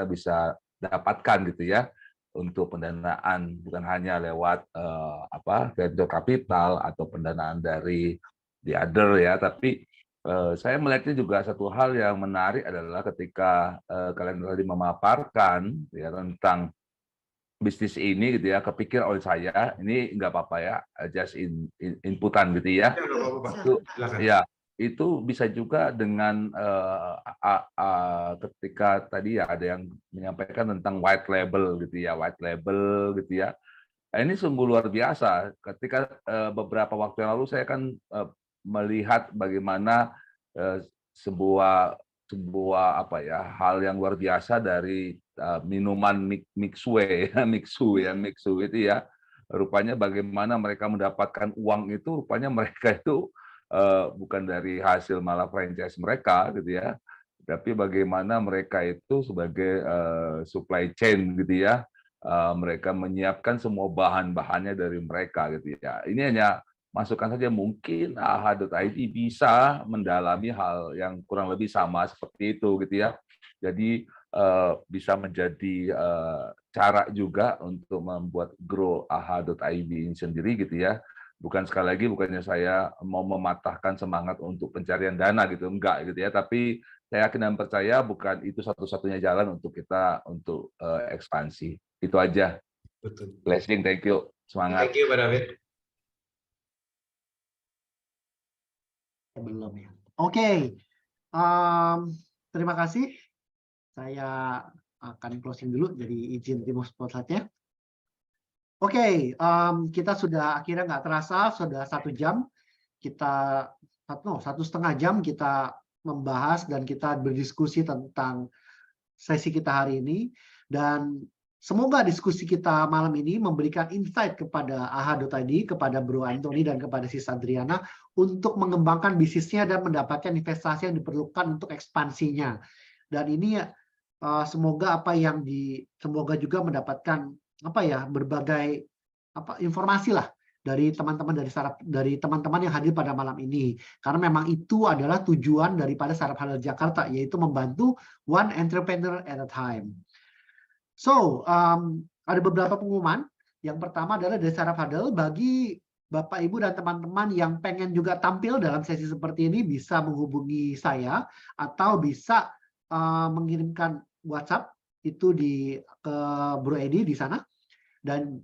bisa dapatkan gitu ya untuk pendanaan, bukan hanya lewat venture capital atau pendanaan dari the other ya, tapi saya melihatnya juga satu hal yang menarik adalah ketika kalian tadi memaparkan ya tentang bisnis ini gitu ya, kepikir oleh saya, ini nggak apa-apa ya, just inputan gitu ya. Ya, itu bisa juga dengan ketika tadi ya ada yang menyampaikan tentang white label gitu ya. Nah, ini sungguh luar biasa. Ketika beberapa waktu yang lalu saya kan melihat bagaimana sebuah hal yang luar biasa dari minuman mixue itu ya. Rupanya bagaimana mereka mendapatkan uang itu, rupanya mereka itu bukan dari hasil malah franchise mereka gitu ya, tapi bagaimana mereka itu sebagai supply chain gitu ya, mereka menyiapkan semua bahan-bahannya dari mereka gitu ya. Ini hanya masukan saja, mungkin AHA.id bisa mendalami hal yang kurang lebih sama seperti itu gitu ya. Jadi bisa menjadi cara juga untuk membuat grow AHA.id ini sendiri gitu ya. Bukan, sekali lagi, bukannya saya mau mematahkan semangat untuk pencarian dana gitu, enggak gitu ya, tapi saya yakin dan percaya bukan itu satu-satunya jalan untuk kita untuk ekspansi. Itu aja. Betul. Blessing, thank you, semangat. Thank you, Pak David. Belum ya. Oke. Terima kasih. Saya akan closing dulu, jadi izin remote spotlight-nya. Oke, kita sudah akhirnya nggak terasa, sudah 1 jam. Kita 1,5 jam kita membahas dan kita berdiskusi tentang sesi kita hari ini. Dan semoga diskusi kita malam ini memberikan insight kepada AHA.id, kepada Bro Anthony dan kepada Sis Adriana untuk mengembangkan bisnisnya dan mendapatkan investasi yang diperlukan untuk ekspansinya. Dan ini semoga semoga juga mendapatkan berbagai informasi lah dari teman-teman yang hadir pada malam ini, karena memang itu adalah tujuan daripada Startup Huddle Jakarta, yaitu membantu one entrepreneur at a time. So ada beberapa pengumuman. Yang pertama adalah dari Startup Huddle, bagi Bapak Ibu dan teman-teman yang pengen juga tampil dalam sesi seperti ini bisa menghubungi saya atau bisa mengirimkan WhatsApp itu ke Bro Edi di sana. Dan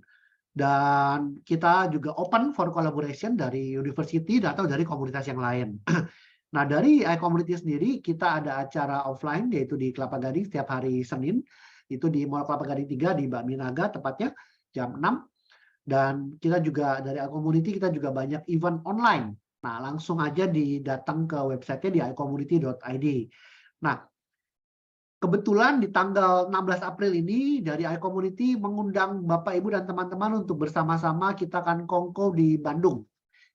kita juga open for collaboration dari university atau dari komunitas yang lain. Nah, dari iCommunity sendiri kita ada acara offline yaitu di Kelapa Gading setiap hari Senin, itu di Mall Kelapa Gading 3 di Bakmi Naga tepatnya jam 6. Dan kita juga dari iCommunity kita juga banyak event online. Nah, langsung aja datang ke websitenya di iCommunity.id. Nah, kebetulan di tanggal 16 April ini dari iCommunity mengundang Bapak, Ibu, dan teman-teman untuk bersama-sama kita akan kongko di Bandung.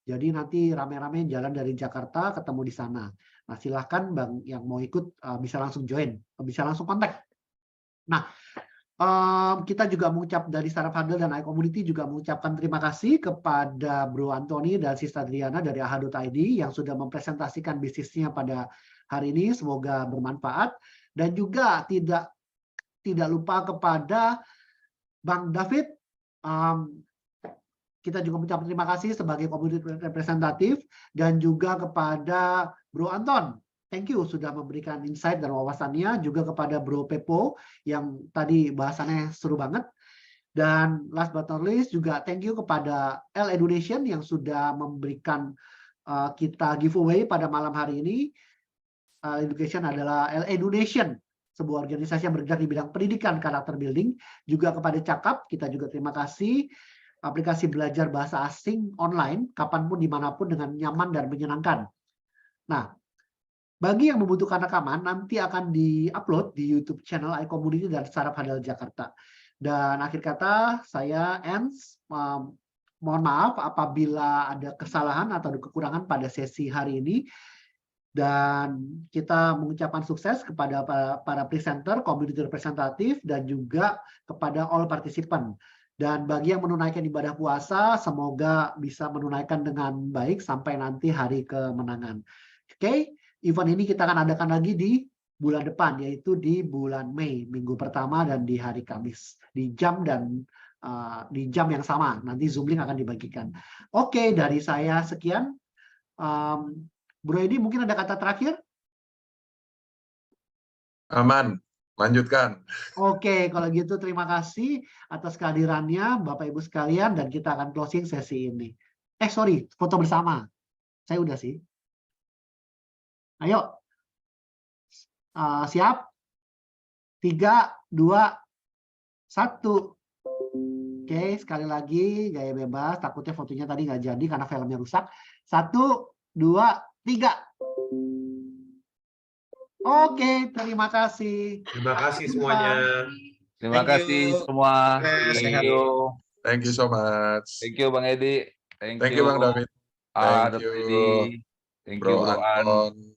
Jadi nanti rame-rame jalan dari Jakarta ketemu di sana. Nah, silahkan Bang yang mau ikut bisa langsung join, bisa langsung kontak. Nah, kita juga mengucap dari Startup Huddle dan iCommunity juga mengucapkan terima kasih kepada Bro Anthony dan Sis Adriana dari AHA.id yang sudah mempresentasikan bisnisnya pada hari ini. Semoga bermanfaat. Dan juga tidak lupa kepada Bang David, kita juga mengucapkan terima kasih sebagai community representatif, dan juga kepada Bro Anton, thank you sudah memberikan insight dan wawasannya, juga kepada Bro Pepo yang tadi bahasannya seru banget. Dan last but not least juga thank you kepada L Education yang sudah memberikan kita giveaway pada malam hari ini. Education adalah L Education, sebuah organisasi yang bergerak di bidang pendidikan karakter building. Juga kepada Cakap, kita juga terima kasih. Aplikasi belajar bahasa asing online, kapanpun, dimanapun, dengan nyaman dan menyenangkan. Nah, bagi yang membutuhkan rekaman, nanti akan di-upload di YouTube channel iCommunity dan Startup Huddle Jakarta. Dan akhir kata, saya Ens, mohon maaf apabila ada kesalahan atau ada kekurangan pada sesi hari ini. Dan kita mengucapkan sukses kepada para presenter, community representatif, dan juga kepada all participant. Dan bagi yang menunaikan ibadah puasa, semoga bisa menunaikan dengan baik sampai nanti hari kemenangan. Oke, event ini kita akan adakan lagi di bulan depan, yaitu di bulan Mei, minggu pertama dan di hari Kamis, di jam yang sama. Nanti Zoom link akan dibagikan. Oke, dari saya sekian. Bro Edi, mungkin ada kata terakhir? Aman, lanjutkan. Oke, kalau gitu terima kasih atas kehadirannya Bapak Ibu sekalian, dan kita akan closing sesi ini. Sorry, foto bersama. Saya udah sih. Ayo. Siap? 3, 2, 1. Oke, sekali lagi gaya bebas. Takutnya fotonya tadi nggak jadi karena filmnya rusak. 1, 2, 3. Oke, terima kasih. Terima kasih semuanya. Terima Thank kasih you. semua. Sehat. Thank you so much. Thank you Bang Edi. Thank you Bang David. Dr. Thank you Edi. Thank you Bro Bro An. Anton.